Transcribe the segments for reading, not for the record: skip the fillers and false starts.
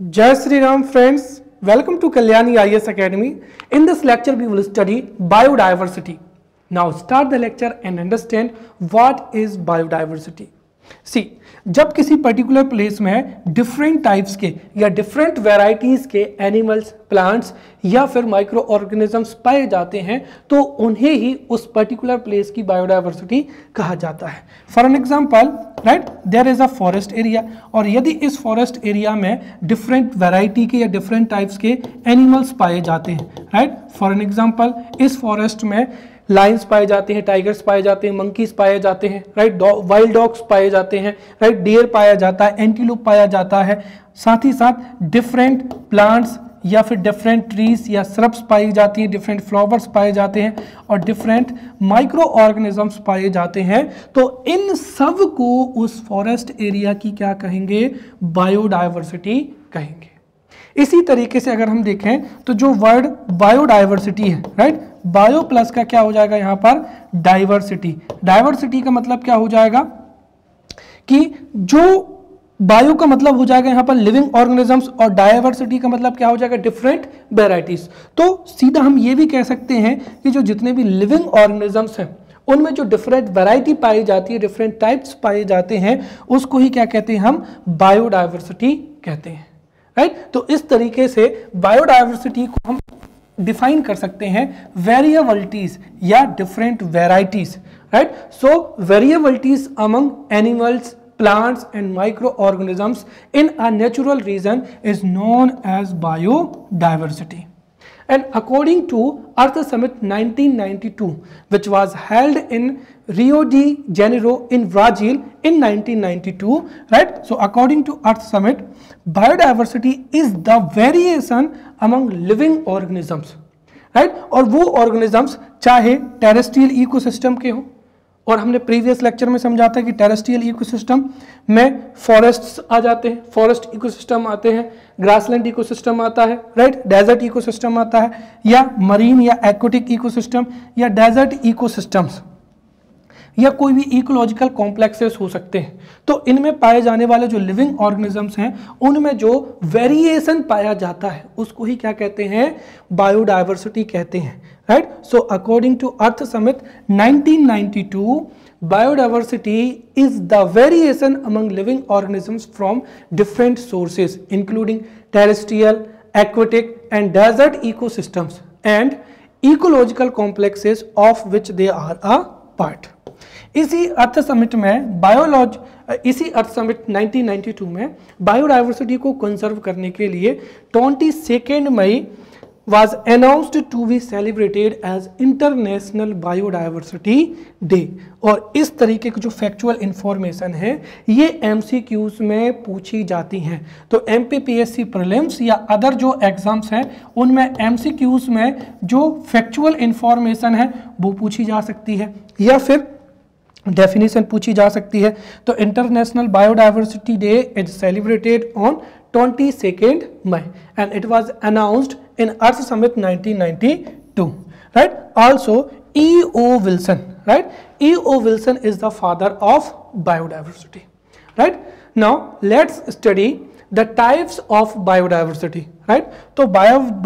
Jai Sri Ram friends, welcome to Kalyani IAS Academy. In this lecture we will study biodiversity. Now start the lecture and understand what is biodiversity. See, जब किसी particular place में different types के या different varieties के animals, plants या फिर micro organisms पाए जाते हैं तो उन्हें ही उस पर्टिकुलर प्लेस की बायोडाइवर्सिटी कहा जाता है. For an example, right, there is a forest area और यदि इस फॉरेस्ट एरिया में डिफरेंट वेराइटी के या डिफरेंट टाइप्स के एनिमल्स पाए जाते हैं, राइट, फॉर एन एग्जांपल इस फॉरेस्ट में लायंस पाए जाते हैं, टाइगर्स पाए जाते हैं, मंकीज पाए जाते हैं, राइट, वाइल्ड डॉग्स पाए जाते हैं, राइट, डियर पाया जाता है, एंटीलोप पाया जाता है, साथ ही साथ डिफरेंट प्लांट्स या फिर डिफरेंट ट्रीज या श्रब्स पाई जाती हैं, डिफरेंट फ्लावर्स पाए जाते हैं और डिफरेंट माइक्रो ऑर्गेनिजम्स पाए जाते हैं. तो इन सब को उस फॉरेस्ट एरिया की क्या कहेंगे? बायोडाइवर्सिटी कहेंगे. इसी तरीके से अगर हम देखें तो जो वर्ड बायोडाइवर्सिटी है, राइट, बायो प्लस का क्या हो जाएगा यहाँ पर? डाइवर्सिटी. डाइवर्सिटी का मतलब क्या हो जाएगा कि जो बायो का मतलब हो जाएगा यहाँ पर लिविंग ऑर्गेनिजम्स और डाइवर्सिटी का मतलब क्या हो जाएगा? Different varieties. तो सीधा हम ये भी कह सकते हैं कि जो जितने भी लिविंग ऑर्गेनिजम्स हैं उनमें जो डिफरेंट वैरायटी पाई जाती है, डिफरेंट टाइप्स पाए जाते हैं, उसको ही क्या कहते हैं? हम बायोडाइवर्सिटी कहते हैं, राइट. तो इस तरीके से बायोडाइवर्सिटी को हम डिफाइन कर सकते हैं वेरिएबिलिटीज या different varieties, right. So variabilities among animals, plants and microorganisms in a natural region is known as biodiversity. And according to Earth Summit 1992, which was held in Rio de Janeiro in Brazil in 1992, right? So according to Earth Summit, biodiversity is the variation among living organisms, right? और वो organisms चाहे terrestrial ecosystem के हों, और हमने previous lecture में समझा था कि टेरेस्ट्रियल इकोसिस्टम में फॉरेस्ट्स आ जाते हैं, फॉरेस्ट इकोसिस्टम आते हैं, ग्रासलैंड इकोसिस्टम आता है, राइट, डेजर्ट इकोसिस्टम आता है, या मरीन या एक्वेटिक इकोसिस्टम या डेजर्ट इकोसिस्टम्स या कोई भी इकोलॉजिकल कॉम्प्लेक्सेस हो सकते हैं. तो इनमें पाए जाने वाले जो लिविंग ऑर्गेनिजम्स हैं उनमें जो वेरिएशन पाया जाता है उसको ही क्या कहते हैं? बायोडाइवर्सिटी कहते हैं, right. So according to earth summit 1992, biodiversity is the variation among living organisms from different sources including terrestrial, aquatic and desert ecosystems and ecological complexes of which they are a part. इसी अर्थ summit में इसी अर्थ summit 1992 में biodiversity को conserve करने के लिए 22 मई was announced to be celebrated as International Biodiversity Day. और इस तरीके की जो फैक्चुअल इंफॉर्मेशन है ये MCQs में पूछी जाती हैं. तो MPPSC प्रीलिम्स या अदर जो एग्जाम्स हैं उनमें MCQs में जो फैक्चुअल इंफॉर्मेशन है वो पूछी जा सकती है या फिर डेफिनेशन पूछी जा सकती है. तो international biodiversity day is celebrated on 22 May and it was announced in Earth Summit 1992, right. Also E.O. Wilson, right, E.O. Wilson is the father of biodiversity, right. Now let's study the types of biodiversity, right. तो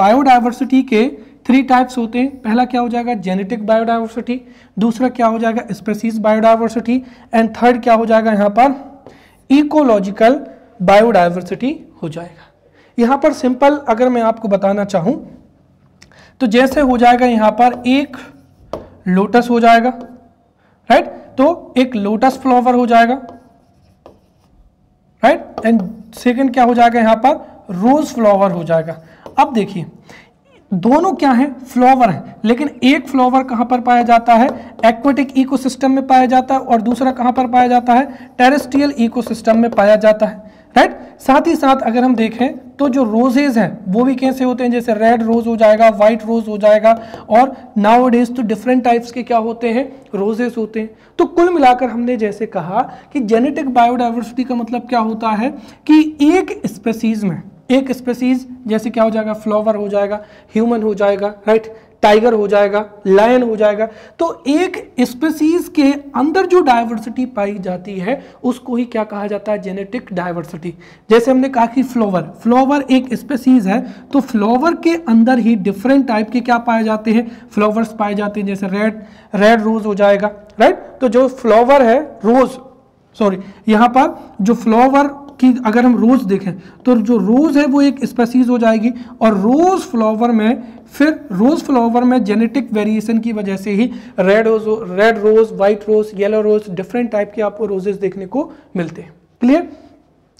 biodiversity के 3 types होते हैं. पहला क्या हो जाएगा? Genetic biodiversity, दूसरा क्या हो जाएगा? स्पेसीज बायोडाइवर्सिटी एंड थर्ड क्या हो जाएगा यहाँ पर? इकोलॉजिकल बायोडाइवर्सिटी हो जाएगा. यहाँ पर सिंपल अगर मैं आपको बताना चाहूँ तो जैसे हो जाएगा यहाँ पर एक लोटस हो जाएगा, राइट. तो एक लोटस फ्लावर हो जाएगा, राइट, एंड सेकंड क्या हो जाएगा यहाँ पर? रोज फ्लावर हो जाएगा. अब देखिए दोनों क्या हैं? फ्लावर हैं, लेकिन एक फ्लावर कहाँ पर पाया जाता है? एक्वेटिक इकोसिस्टम में पाया जाता है और दूसरा कहाँ पर पाया जाता है? टेरेस्ट्रियल इकोसिस्टम में पाया जाता है, राइट. साथ ही साथ अगर हम देखें तो जो रोजेज हैं वो भी कैसे होते हैं? जैसे रेड रोज हो जाएगा, व्हाइट रोज हो जाएगा और नाउअडेज तो डिफरेंट टाइप्स के क्या होते हैं? रोजेस होते हैं. तो कुल मिलाकर हमने जैसे कहा कि जेनेटिक बायोडाइवर्सिटी का मतलब क्या होता है कि एक स्पेसीज में, एक स्पेसीज जैसे क्या हो जाएगा? फ्लावर हो जाएगा, ह्यूमन हो जाएगा, राइट, टाइगर हो जाएगा, लायन हो जाएगा। तो एक स्पीसीज के अंदर जो डायवर्सिटी पाई जाती है उसको ही क्या कहा जाता है, जेनेटिक डायवर्सिटी। जैसे हमने कहा कि फ्लावर एक स्पीसीज है, तो फ्लावर के अंदर ही डिफरेंट टाइप के क्या पाए जाते हैं, फ्लावर्स पाए जाते हैं। जैसे रेड रोज हो जाएगा, राइट। तो जो फ्लावर है यहाँ पर जो फ्लावर कि अगर हम रोज देखें तो जो रोज है वो एक स्पीसीज हो जाएगी, और रोज फ्लावर में जेनेटिक वेरिएशन की वजह से ही रेड रोज, व्हाइट रोज, येलो रोज, डिफरेंट टाइप के आपको रोजेस देखने को मिलते हैं। क्लियर।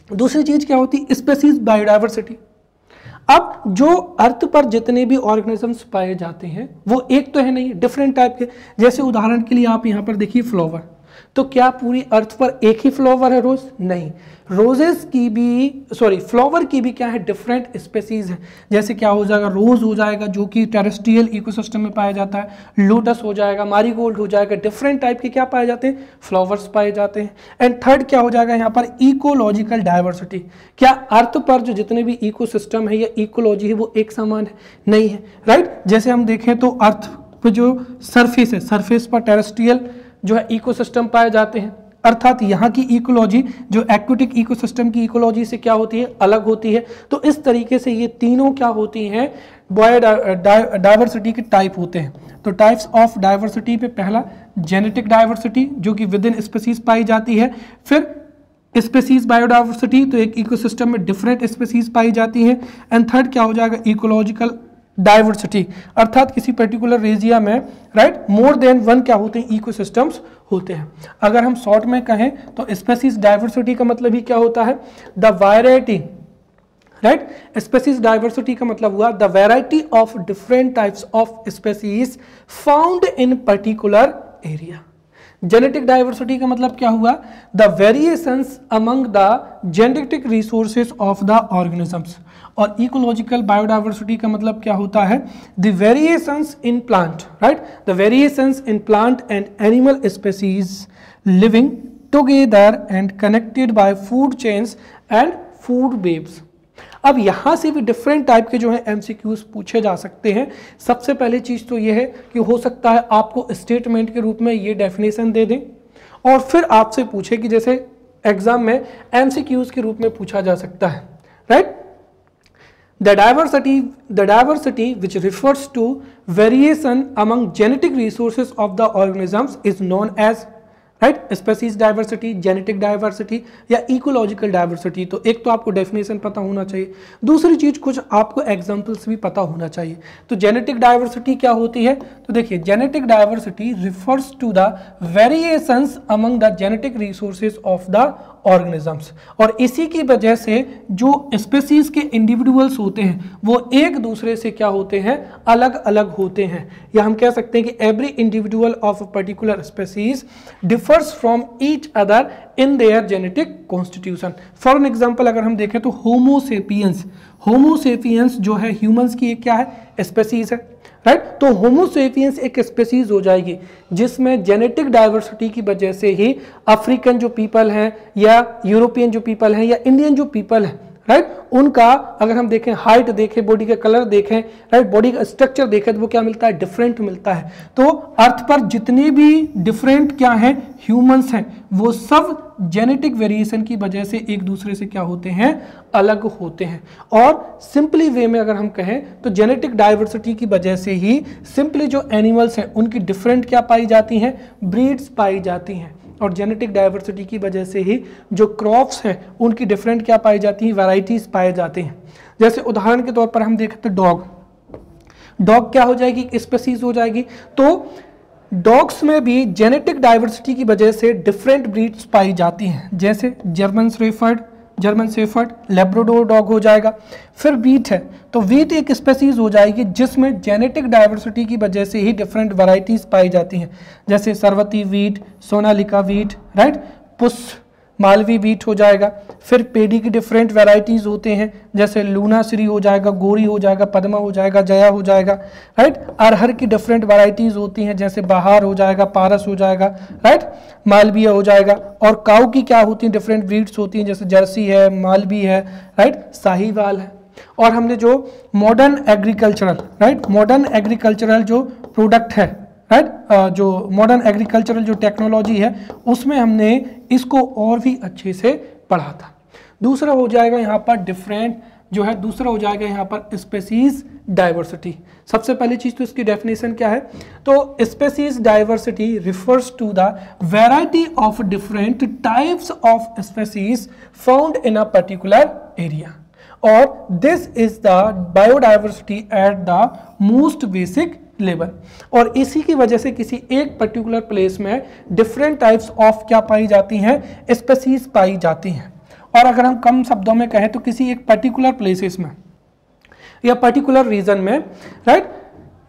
दूसरी चीज क्या होती है, स्पीसीज बायोडायवर्सिटी। अब जो अर्थ पर जितने भी ऑर्गेनिजम्स पाए जाते हैं वो एक तो है नहीं, डिफरेंट टाइप के। जैसे उदाहरण के लिए आप यहाँ पर देखिए फ्लावर, तो क्या पूरी अर्थ पर एक ही फ्लावर है रोज? नहीं, फ्लावर की भी क्या है, डिफरेंट स्पीसीज है। जैसे क्या हो जाएगा, रोज हो जाएगा जो कि टेरेस्ट्रियल इकोसिस्टम में पाया जाता है, लोटस हो जाएगा, मैरीगोल्ड हो जाएगा, डिफरेंट टाइप के क्या पाए जाते हैं, फ्लावर्स पाए जाते हैं। एंड थर्ड क्या हो जाएगा यहाँ पर, इकोलॉजिकल डायवर्सिटी। क्या अर्थ पर जो जितने भी इकोसिस्टम है या इकोलॉजी है वो एक समान है? नहीं है, राइट। जैसे हम देखें तो अर्थ पर जो सरफेस है, सरफेस पर टेरेस्ट्रियल जो है इकोसिस्टम पाए जाते हैं, अर्थात यहाँ की इकोलॉजी जो एक्वेटिक इकोसिस्टम की इकोलॉजी से क्या होती है, अलग होती है। तो इस तरीके से ये तीनों क्या होती हैं, बायोडायवर्सिटी के टाइप होते हैं। तो टाइप्स ऑफ डायवर्सिटी पे पहला जेनेटिक डायवर्सिटी जो कि विद इन स्पीसीज पाई जाती है, फिर स्पीसीज बायोडायवर्सिटी तो एक इकोसिस्टम में डिफरेंट स्पीसीज पाई जाती है, एंड थर्ड क्या हो जाएगा, इकोलॉजिकल डायवर्सिटी, अर्थात किसी पर्टिकुलर रीजिया में राइट मोर देन वन क्या होते हैं, इकोसिस्टम्स होते हैं। अगर हम शॉर्ट में कहें तो स्पीसीज डायवर्सिटी का मतलब ही क्या होता है, the variety, right. Species diversity का मतलब हुआ the variety of different types of species found in particular area. Genetic diversity का मतलब क्या हुआ, the variations among the genetic resources of the organisms. और इकोलॉजिकल बायोडायवर्सिटी का मतलब क्या होता है, the variations in plant, right, the variations in plant and animal species living together and connected by food chains and food webs. अब यहां से भी डिफरेंट टाइप के जो है एमसीक्यूज पूछे जा सकते हैं। सबसे पहले चीज तो यह है कि हो सकता है आपको स्टेटमेंट के रूप में ये डेफिनेशन दे दें और फिर आपसे पूछे कि जैसे एग्जाम में एमसीक्यूज के रूप में पूछा जा सकता है, right. The diversity which refers to variation among genetic resources of the organisms is known as, right, species diversity, genetic diversity या इकोलॉजिकल डायवर्सिटी। तो एक तो आपको डेफिनेशन पता होना चाहिए, दूसरी चीज कुछ आपको एग्जांपल्स भी पता होना चाहिए। तो जेनेटिक डायवर्सिटी क्या होती है, तो देखिए genetic diversity refers to the variations among the genetic resources of the organisms. और इसी की वजह से जो स्पीसीज के इंडिविजुअल्स होते हैं वो एक दूसरे से क्या होते हैं, अलग अलग होते हैं। या हम कह सकते हैं कि every individual of a particular species differs from each other in their genetic constitution. For an example अगर हम देखें तो होमोसेपियंस जो है ह्यूमंस की एक क्या है, स्पीसीज है, राइट। तो होमोसेपियंस एक स्पीसीज हो जाएगी जिसमें जेनेटिक डायवर्सिटी की वजह से ही अफ्रीकन जो पीपल हैं या यूरोपियन जो पीपल हैं या इंडियन जो पीपल हैं, राइट, उनका अगर हम देखें हाइट देखें, बॉडी का कलर देखें, राइट, बॉडी का स्ट्रक्चर देखें तो वो क्या मिलता है, डिफरेंट मिलता है। तो अर्थ पर जितने भी डिफरेंट क्या हैं, ह्यूमंस हैं, वो सब जेनेटिक वेरिएशन की वजह से एक दूसरे से क्या होते हैं, अलग होते हैं। और सिंपली वे में अगर हम कहें तो जेनेटिक डायवर्सिटी की वजह से ही सिंपली जो एनिमल्स हैं उनकी डिफरेंट क्या पाई जाती हैं, ब्रीड्स पाई जाती हैं। और जेनेटिक डायवर्सिटी की वजह से ही जो क्रॉप्स हैं उनकी डिफरेंट क्या पाई जाती हैं, वैरायटीज पाए जाते हैं। जैसे उदाहरण के तौर पर हम देखें तो डॉग क्या हो जाएगी, स्पीसीज हो जाएगी। तो डॉग्स में भी जेनेटिक डायवर्सिटी की वजह से डिफरेंट ब्रीड्स पाई जाती हैं, जैसे जर्मन शेफर्ड, लेब्राडोर डॉग हो जाएगा। फिर वीट है, तो वीट एक स्पीसीज हो जाएगी जिसमें जेनेटिक डायवर्सिटी की वजह से ही डिफरेंट वैरायटीज पाई जाती हैं, जैसे सरवती वीट, सोनालिका वीट, राइट, पुष्प मालवी वीट हो जाएगा। फिर पेडी की डिफरेंट वैरायटीज होते हैं, जैसे लूनाश्री हो जाएगा, गोरी हो जाएगा, पद्मा हो जाएगा, जया हो जाएगा, राइट। अरहर की डिफरेंट वैरायटीज होती हैं, जैसे बहार हो जाएगा, पारस हो जाएगा, राइट, मालवीय हो जाएगा। और काऊ की क्या होती हैं, डिफरेंट ब्रीड्स होती हैं, जैसे जर्सी है, मालवी है, राइट, साहीवाल है। और हमने जो modern agricultural, right, modern agricultural जो प्रोडक्ट है, राइट, जो मॉडर्न एग्रीकल्चरल जो टेक्नोलॉजी है उसमें हमने इसको और भी अच्छे से पढ़ा था। दूसरा हो जाएगा यहाँ पर डिफरेंट जो है, दूसरा हो जाएगा यहाँ पर स्पेसीज डाइवर्सिटी। सबसे पहली चीज तो इसकी डेफिनेशन क्या है, तो species diversity refers to the variety of different types of species found in a particular area, और this is the biodiversity at the most basic level. और इसी की वजह से किसी एक पर्टिकुलर प्लेस में डिफरेंट टाइप्स ऑफ क्या पाई जाती हैं, स्पेसीज पाई जाती हैं। और अगर हम कम शब्दों में कहें तो किसी एक पर्टिकुलर प्लेसेस में या पर्टिकुलर रीजन में, right,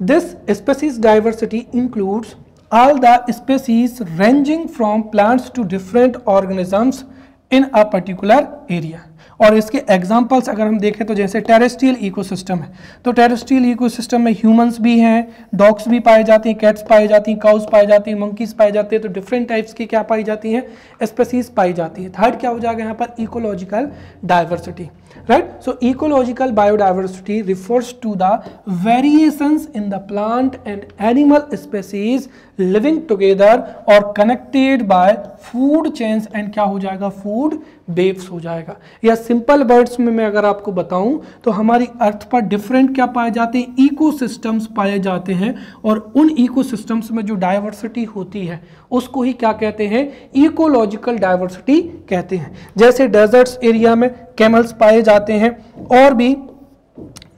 this species diversity includes all the species ranging from plants to different organisms in a particular area. और इसके एग्जांपल्स अगर हम देखें तो जैसे टेरेस्ट्रियल इकोसिस्टम है, तो टेरेस्ट्रियल इकोसिस्टम में ह्यूमंस भी हैं, डॉग्स भी पाए जाते हैं, कैट्स पाई जाती हैं, काउस पाई जाती हैं, मंकीज पाए जाते हैं, तो डिफरेंट टाइप्स की क्या पाई जाती हैं, स्पेसीज पाई जाती है। थर्ड क्या हो जाएगा यहाँ पर, ecological diversity, right. So ecological biodiversity refers to the variations in the plant and animal species living together और connected by food chains and क्या हो जाएगा, फूड वेव्स हो जाएगा। या सिंपल वर्ड्स में मैं अगर आपको बताऊं तो हमारी अर्थ पर डिफरेंट क्या पाए जाते हैं, इकोसिस्टम्स पाए जाते हैं, और उन इकोसिस्टम्स में जो डाइवर्सिटी होती है उसको ही क्या कहते हैं, इकोलॉजिकल डाइवर्सिटी कहते हैं। जैसे डेजर्ट्स एरिया में कैमल्स पाए जाते हैं, और भी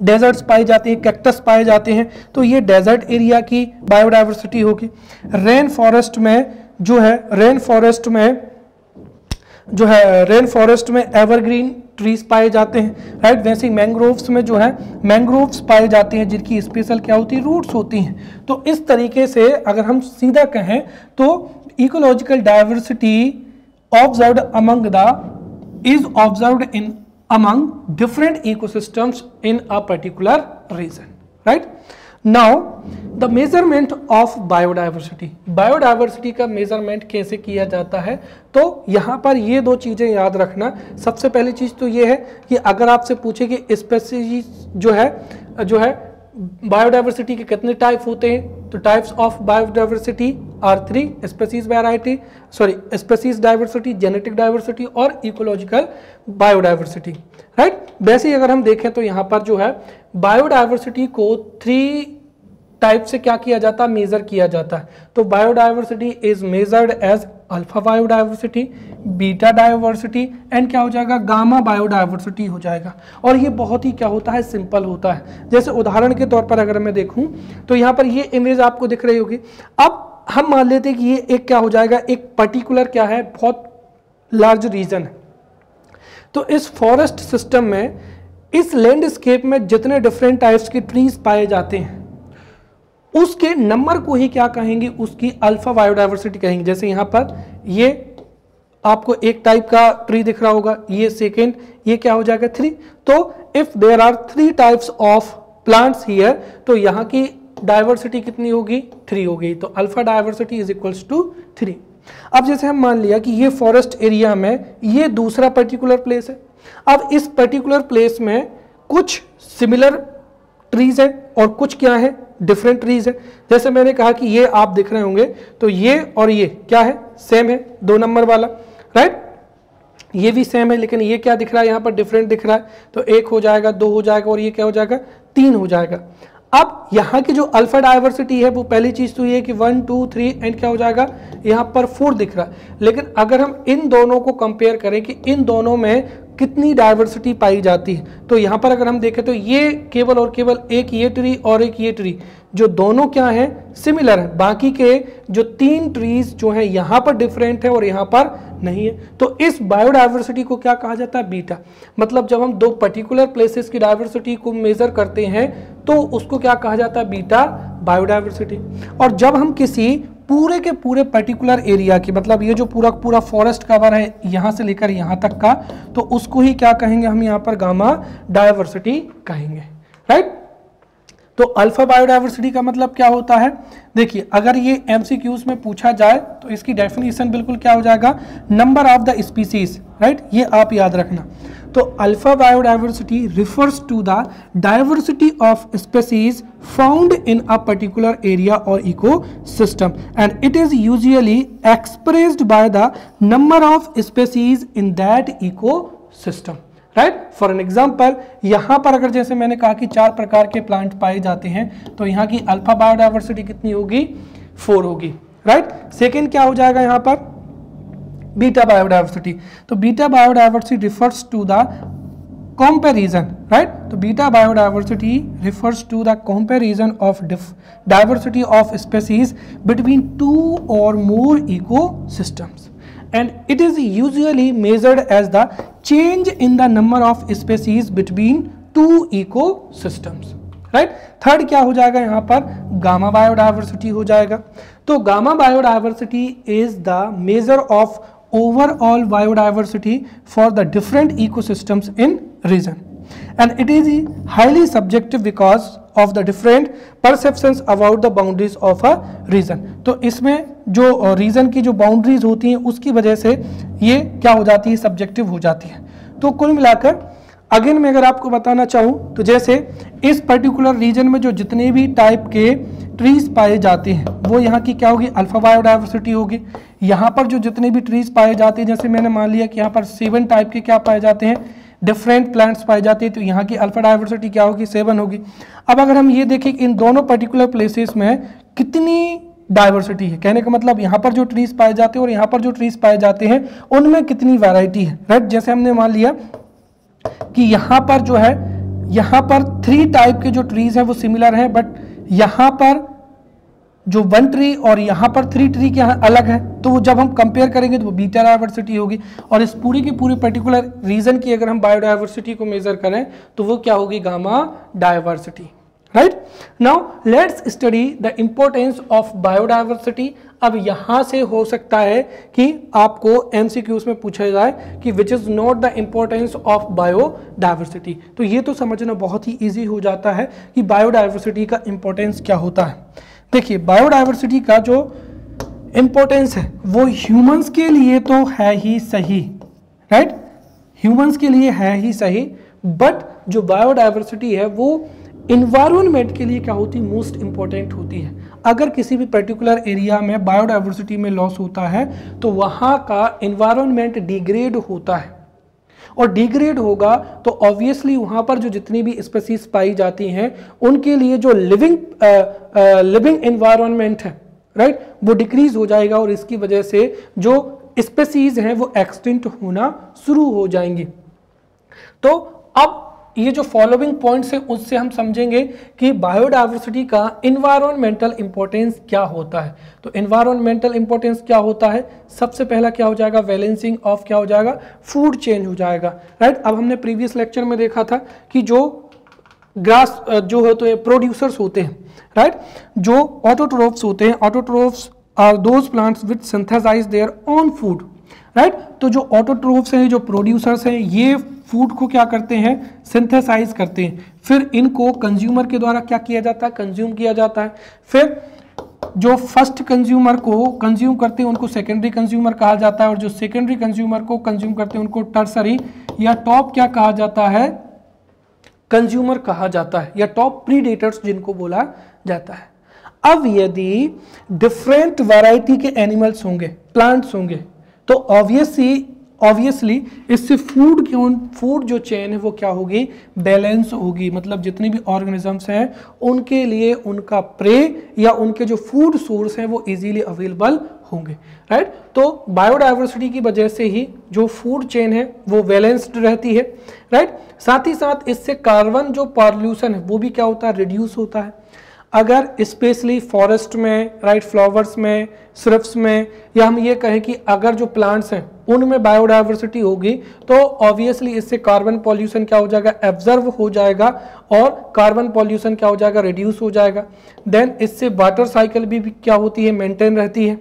डेजर्ट्स पाए जाते हैं, कैक्टस पाए जाते हैं, तो ये डेजर्ट एरिया की बायोडाइवर्सिटी होगी। रेन फॉरेस्ट में जो है, रेन फॉरेस्ट में एवरग्रीन ट्रीज पाए जाते हैं, राइट। वैसे ही मैंग्रोव्स में जो है मैंग्रोव्स पाए जाते हैं जिनकी स्पेशल क्या होती है, रूट्स होती हैं। तो इस तरीके से अगर हम सीधा कहें तो ecological diversity observed among the is observed in among different ecosystems in a particular region, right? Now the measurement of biodiversity, biodiversity का मेजरमेंट कैसे किया जाता है, तो यहाँ पर ये दो चीजें याद रखना। सबसे पहली चीज तो ये है कि अगर आपसे पूछे कि स्पेसीज जो है बायोडाइवर्सिटी के कितने टाइप होते हैं, तो types of biodiversity are 3, species diversity, genetic diversity और इकोलॉजिकल बायोडाइवर्सिटी, राइट। वैसे ही अगर हम देखें तो यहाँ पर जो है बायोडाइवर्सिटी को 3 टाइप से क्या किया जाता है, मेजर किया जाता है। तो biodiversity is measured as alpha biodiversity, beta diversity and क्या हो जाएगा, गामा बायोडाइवर्सिटी हो जाएगा। और ये बहुत ही क्या होता है, सिंपल होता है। जैसे उदाहरण के तौर पर अगर मैं देखूं तो यहाँ पर ये इमेज आपको दिख रही होगी। अब हम मान लेते हैं कि ये एक क्या हो जाएगा, एक पर्टिकुलर क्या है, बहुत लार्ज रीजन है। तो इस फॉरेस्ट सिस्टम में, इस लैंडस्केप में जितने डिफरेंट टाइप्स के ट्रीज पाए जाते हैं उसके नंबर को ही क्या कहेंगे, उसकी अल्फा बायोडाइवर्सिटी कहेंगे। जैसे यहाँ पर ये आपको एक टाइप का ट्री दिख रहा होगा, ये सेकेंड, ये क्या हो जाएगा 3। तो if there are 3 types of plants here, तो यहाँ की डाइवर्सिटी कितनी होगी, 3 होगी। तो alpha diversity is equals to 3। अब जैसे हम मान लिया कि ये फॉरेस्ट एरिया में ये दूसरा पर्टिकुलर प्लेस है। अब इस पर्टिकुलर प्लेस में कुछ सिमिलर ट्रीज है और कुछ क्या है, डिफरेंट ट्रीज है। जैसे मैंने कहा कि ये आप दिख रहे होंगे, तो ये और ये क्या है, सेम है, 2 नंबर वाला, राइट। ये भी सेम है, लेकिन ये क्या दिख रहा है, यहाँ पर डिफरेंट दिख रहा है। तो 1 हो जाएगा, 2 हो जाएगा, और ये क्या हो जाएगा, 3 हो जाएगा। अब यहाँ की जो अल्फा डाइवर्सिटी है वो पहली चीज तो ये कि 1 2 3 एंड क्या हो जाएगा, यहाँ पर 4 दिख रहा है। लेकिन अगर हम इन दोनों को कंपेयर करें कि इन दोनों में कितनी डाइवर्सिटी पाई जाती है, तो यहाँ पर अगर हम देखें तो ये केवल और केवल एक ये ट्री और एक ये ट्री, जो दोनों क्या है, सिमिलर है। बाकी के जो 3 ट्रीज जो है यहाँ पर डिफरेंट है और यहाँ पर नहीं है। तो इस बायोडाइवर्सिटी को क्या कहा जाता है, बीटा। मतलब जब हम 2 पर्टिकुलर प्लेसेस की डाइवर्सिटी को मेजर करते हैं तो उसको क्या कहा जाता है, बीटा बायोडाइवर्सिटी। और जब हम किसी पूरे के पूरे पर्टिकुलर एरिया की, मतलब ये जो पूरा पूरा फॉरेस्ट कवर है यहाँ से लेकर यहाँ तक का, तो उसको ही क्या कहेंगे हम यहाँ पर, गामा डाइवर्सिटी कहेंगे, राइट। तो अल्फा बायोडाइवर्सिटी का मतलब क्या होता है, देखिए अगर ये एमसीक्यूज में पूछा जाए तो इसकी डेफिनेशन बिल्कुल क्या हो जाएगा, number of the species, right. ये आप याद रखना। तो alpha biodiversity refers to the diversity of species found in a particular area और ecosystem and it is usually expressed by the number of species in that ecosystem, right. For an example, यहाँ पर अगर जैसे मैंने कहा कि 4 प्रकार के प्लांट पाए जाते हैं, तो यहाँ की अल्फा बायोडाइवर्सिटी कितनी होगी? 4 होगी, राइट। सेकेंड क्या हो जाएगा यहाँ पर? Beta biodiversity. तो beta biodiversity refers to the comparison, right? तो beta biodiversity refers to the comparison of diversity of species between 2 or more ecosystems, and it is usually measured as the change in the number of species between 2 ecosystems, right? Third क्या हो जाएगा यहाँ पर? Gamma biodiversity हो जाएगा। तो gamma biodiversity is the measure of overall biodiversity for the different ecosystems in region, and it is highly subjective because of the different perceptions about the boundaries of a region। तो इसमें जो region की जो boundaries होती हैं उसकी वजह से ये क्या हो जाती है? subjective हो जाती है। तो कुल मिलाकर अगेन मैं अगर आपको बताना चाहूँ तो जैसे इस पर्टिकुलर रीजन में जो जितने भी टाइप के ट्रीज पाए जाते हैं वो यहाँ की क्या होगी? अल्फा बायोडाइवर्सिटी होगी। यहाँ पर जो जितने भी ट्रीज पाए जाते हैं, जैसे मैंने मान लिया कि यहाँ पर 7 टाइप के क्या पाए जाते हैं? डिफरेंट प्लांट्स पाए जाते हैं, तो यहाँ की अल्फा डाइवर्सिटी क्या होगी? 7 होगी। अब अगर हम ये देखें कि इन दोनों पर्टिकुलर प्लेसेस में कितनी डाइवर्सिटी है, कहने का मतलब यहाँ पर जो ट्रीज पाए जाते हैं और यहाँ पर जो ट्रीज पाए जाते हैं उनमें कितनी वैरायटी है, राइट। जैसे हमने मान लिया कि यहाँ पर जो है, यहाँ पर 3 टाइप के जो ट्रीज हैं वो सिमिलर हैं, बट यहाँ पर जो 1 ट्री और यहाँ पर 3 ट्री के यहाँ अलग है, तो वो जब हम कंपेयर करेंगे तो वो बीटा डाइवर्सिटी होगी। और इस पूरी की पूरी पर्टिकुलर रीजन की अगर हम बायोडाइवर्सिटी को मेजर करें तो वो क्या होगी? Gamma diversity, right. Now let's study the importance of biodiversity. अब यहाँ से हो सकता है कि आपको MCQs में पूछा जाए कि which is not the importance of biodiversity. तो ये तो समझना बहुत ही ईजी हो जाता है कि बायोडाइवर्सिटी का इंपॉर्टेंस क्या होता है। देखिए, बायोडाइवर्सिटी का जो इंपॉर्टेंस है वो ह्यूमंस के लिए तो है ही सही, राइट, ह्यूमंस के लिए है ही सही, बट जो बायोडाइवर्सिटी है वो इन्वायरमेंट के लिए क्या होती है? मोस्ट इंपॉर्टेंट होती है। अगर किसी भी पर्टिकुलर एरिया में बायोडाइवर्सिटी में लॉस होता है तो वहाँ का इन्वायरमेंट डिग्रेड होता है, और डिग्रेड होगा तो ऑब्वियसली वहाँ पर जो जितनी भी स्पीसीज पाई जाती हैं उनके लिए जो लिविंग एनवायरनमेंट है, राइट, वो डिक्रीज हो जाएगा, और इसकी वजह से जो स्पीसीज हैं वो एक्सटिंक्ट होना शुरू हो जाएंगी। तो अब ये जो फॉलोइंग पॉइंट्स है उससे हम समझेंगे कि बायोडाइवर्सिटी का इन्वायरमेंटल इंपॉर्टेंस क्या होता है। तो इन्वायरमेंटल इंपॉर्टेंस क्या होता है? सबसे पहला क्या हो जाएगा? बैलेंसिंग ऑफ क्या हो जाएगा? फूड चेन हो जाएगा, राइट। अब हमने प्रीवियस लेक्चर में देखा था कि जो ग्रास जो है तो प्रोड्यूसर्स होते हैं, राइट, जो ऑटोट्रोफ्स होते हैं, autotrophs are those plants which synthesise their own food, right. तो जो ऑटोट्रोफ्स हैं, जो प्रोड्यूसर्स हैं, ये फूड को क्या करते हैं? सिंथेसाइज करते हैं, फिर इनको कंज्यूमर के द्वारा क्या किया जाता है? कंज्यूम किया जाता है। फिर जो फर्स्ट कंज्यूमर को कंज्यूम करते हैं उनको सेकेंडरी कंज्यूमर कहा जाता है, और जो सेकेंडरी कंज्यूमर को कंज्यूम करते हैं उनको टर्सरी या टॉप क्या कहा जाता है? कंज्यूमर कहा जाता है, या टॉप प्रीडेटर्स जिनको बोला जाता है। अब यदि डिफरेंट वैरायटी के एनिमल्स होंगे, प्लांट्स होंगे, तो ऑब्वियसली इससे फूड जो चेन है वो क्या होगी? बैलेंस होगी। मतलब जितनी भी ऑर्गेनिजम्स हैं उनके लिए उनका प्रे या उनके जो फूड सोर्स हैं वो इजीली अवेलेबल होंगे, राइट। तो बायोडाइवर्सिटी की वजह से ही जो फूड चेन है वो बैलेंस्ड रहती है, राइट। साथ ही साथ इससे कार्बन जो पॉल्यूशन है वो भी क्या होता है? रिड्यूस होता है। अगर स्पेशली फॉरेस्ट में, राइट, फ्लावर्स में, सिरप्स में, या हम ये कहें कि अगर जो प्लांट्स हैं उनमें बायोडाइवर्सिटी होगी तो ऑब्वियसली इससे कार्बन पॉल्यूशन क्या हो जाएगा? एब्जर्व हो जाएगा, और कार्बन पॉल्यूशन क्या हो जाएगा? रिड्यूस हो जाएगा। देन इससे वाटर साइकिल भी क्या होती है? मेंटेन रहती है,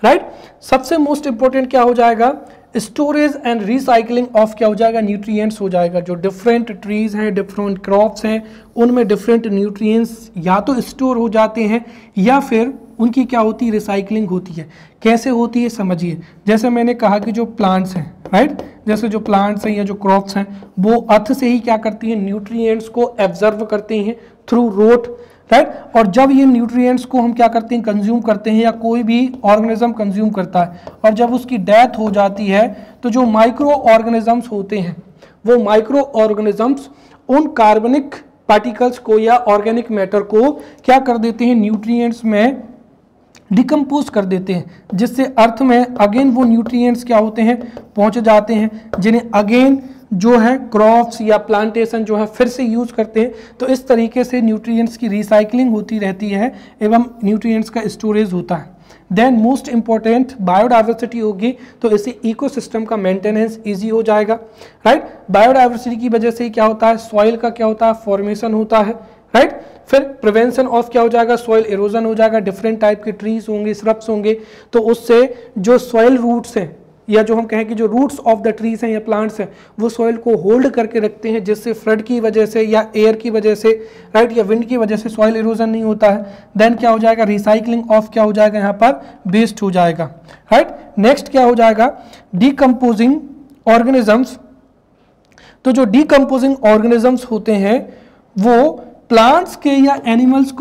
राइट। सबसे मोस्ट इंपॉर्टेंट क्या हो जाएगा? स्टोरेज एंड रिसाइकलिंग ऑफ क्या हो जाएगा? न्यूट्रिएंट्स हो जाएगा। जो डिफरेंट ट्रीज हैं, डिफरेंट क्रॉप्स हैं, उनमें डिफरेंट न्यूट्रिएंट्स या तो स्टोर हो जाते हैं या फिर उनकी क्या होती है, रिसाइकलिंग होती है। कैसे होती है समझिए, जैसे मैंने कहा कि जो प्लांट्स हैं, राइट, जैसे जो प्लांट्स हैं या जो क्रॉप्स हैं वो अर्थ से ही क्या करती हैं, न्यूट्रिएंट्स को एब्जर्व करते हैं थ्रू रूट, राइट, और जब ये न्यूट्रिएंट्स को हम क्या करते हैं, कंज्यूम करते हैं या कोई भी ऑर्गेनिज्म कंज्यूम करता है और जब उसकी डेथ हो जाती है तो जो माइक्रो ऑर्गेनिजम्स होते हैं वो माइक्रो ऑर्गेनिजम्स उन कार्बनिक पार्टिकल्स को या ऑर्गेनिक मैटर को क्या कर देते हैं, न्यूट्रिएंट्स में डिकम्पोज कर देते हैं, जिससे अर्थ में अगेन वो न्यूट्रिएंट्स क्या होते हैं, पहुंच जाते हैं, जिन्हें अगेन जो है क्रॉप्स या प्लांटेशन जो है फिर से यूज करते हैं। तो इस तरीके से न्यूट्रिएंट्स की रिसाइकलिंग होती रहती है एवं न्यूट्रिएंट्स का स्टोरेज होता है। देन मोस्ट इंपॉर्टेंट बायोडाइवर्सिटी होगी तो इससे इकोसिस्टम का मेंटेनेंस इजी हो जाएगा, राइट। बायोडाइवर्सिटी की वजह से क्या होता है, सॉइल का क्या होता है, फॉर्मेशन होता है, राइट। फिर प्रिवेंशन ऑफ क्या हो जाएगा, सॉइल इरोजन हो जाएगा, डिफरेंट टाइप के ट्रीज होंगे, श्रब्स होंगे, तो उससे जो सॉइल रूट्स हैं या जो हम कहें कि जो रूट्स ऑफ द ट्रीज हैं या प्लांट्स हैं वो सॉइल को होल्ड करके रखते हैं, जिससे फ्लड की वजह से या एयर की वजह से, राइट, या विंड की वजह से सॉइल इरोजन नहीं होता है। देन क्या हो जाएगा, रिसाइकलिंग ऑफ क्या हो जाएगा, यहाँ पर बेस्ड हो जाएगा, राइट। नेक्स्ट क्या हो जाएगा, डीकम्पोजिंग ऑर्गेनिजम्स। तो जो डीकम्पोजिंग ऑर्गेनिजम्स होते हैं वो प्लांट्स के या एनिमल्स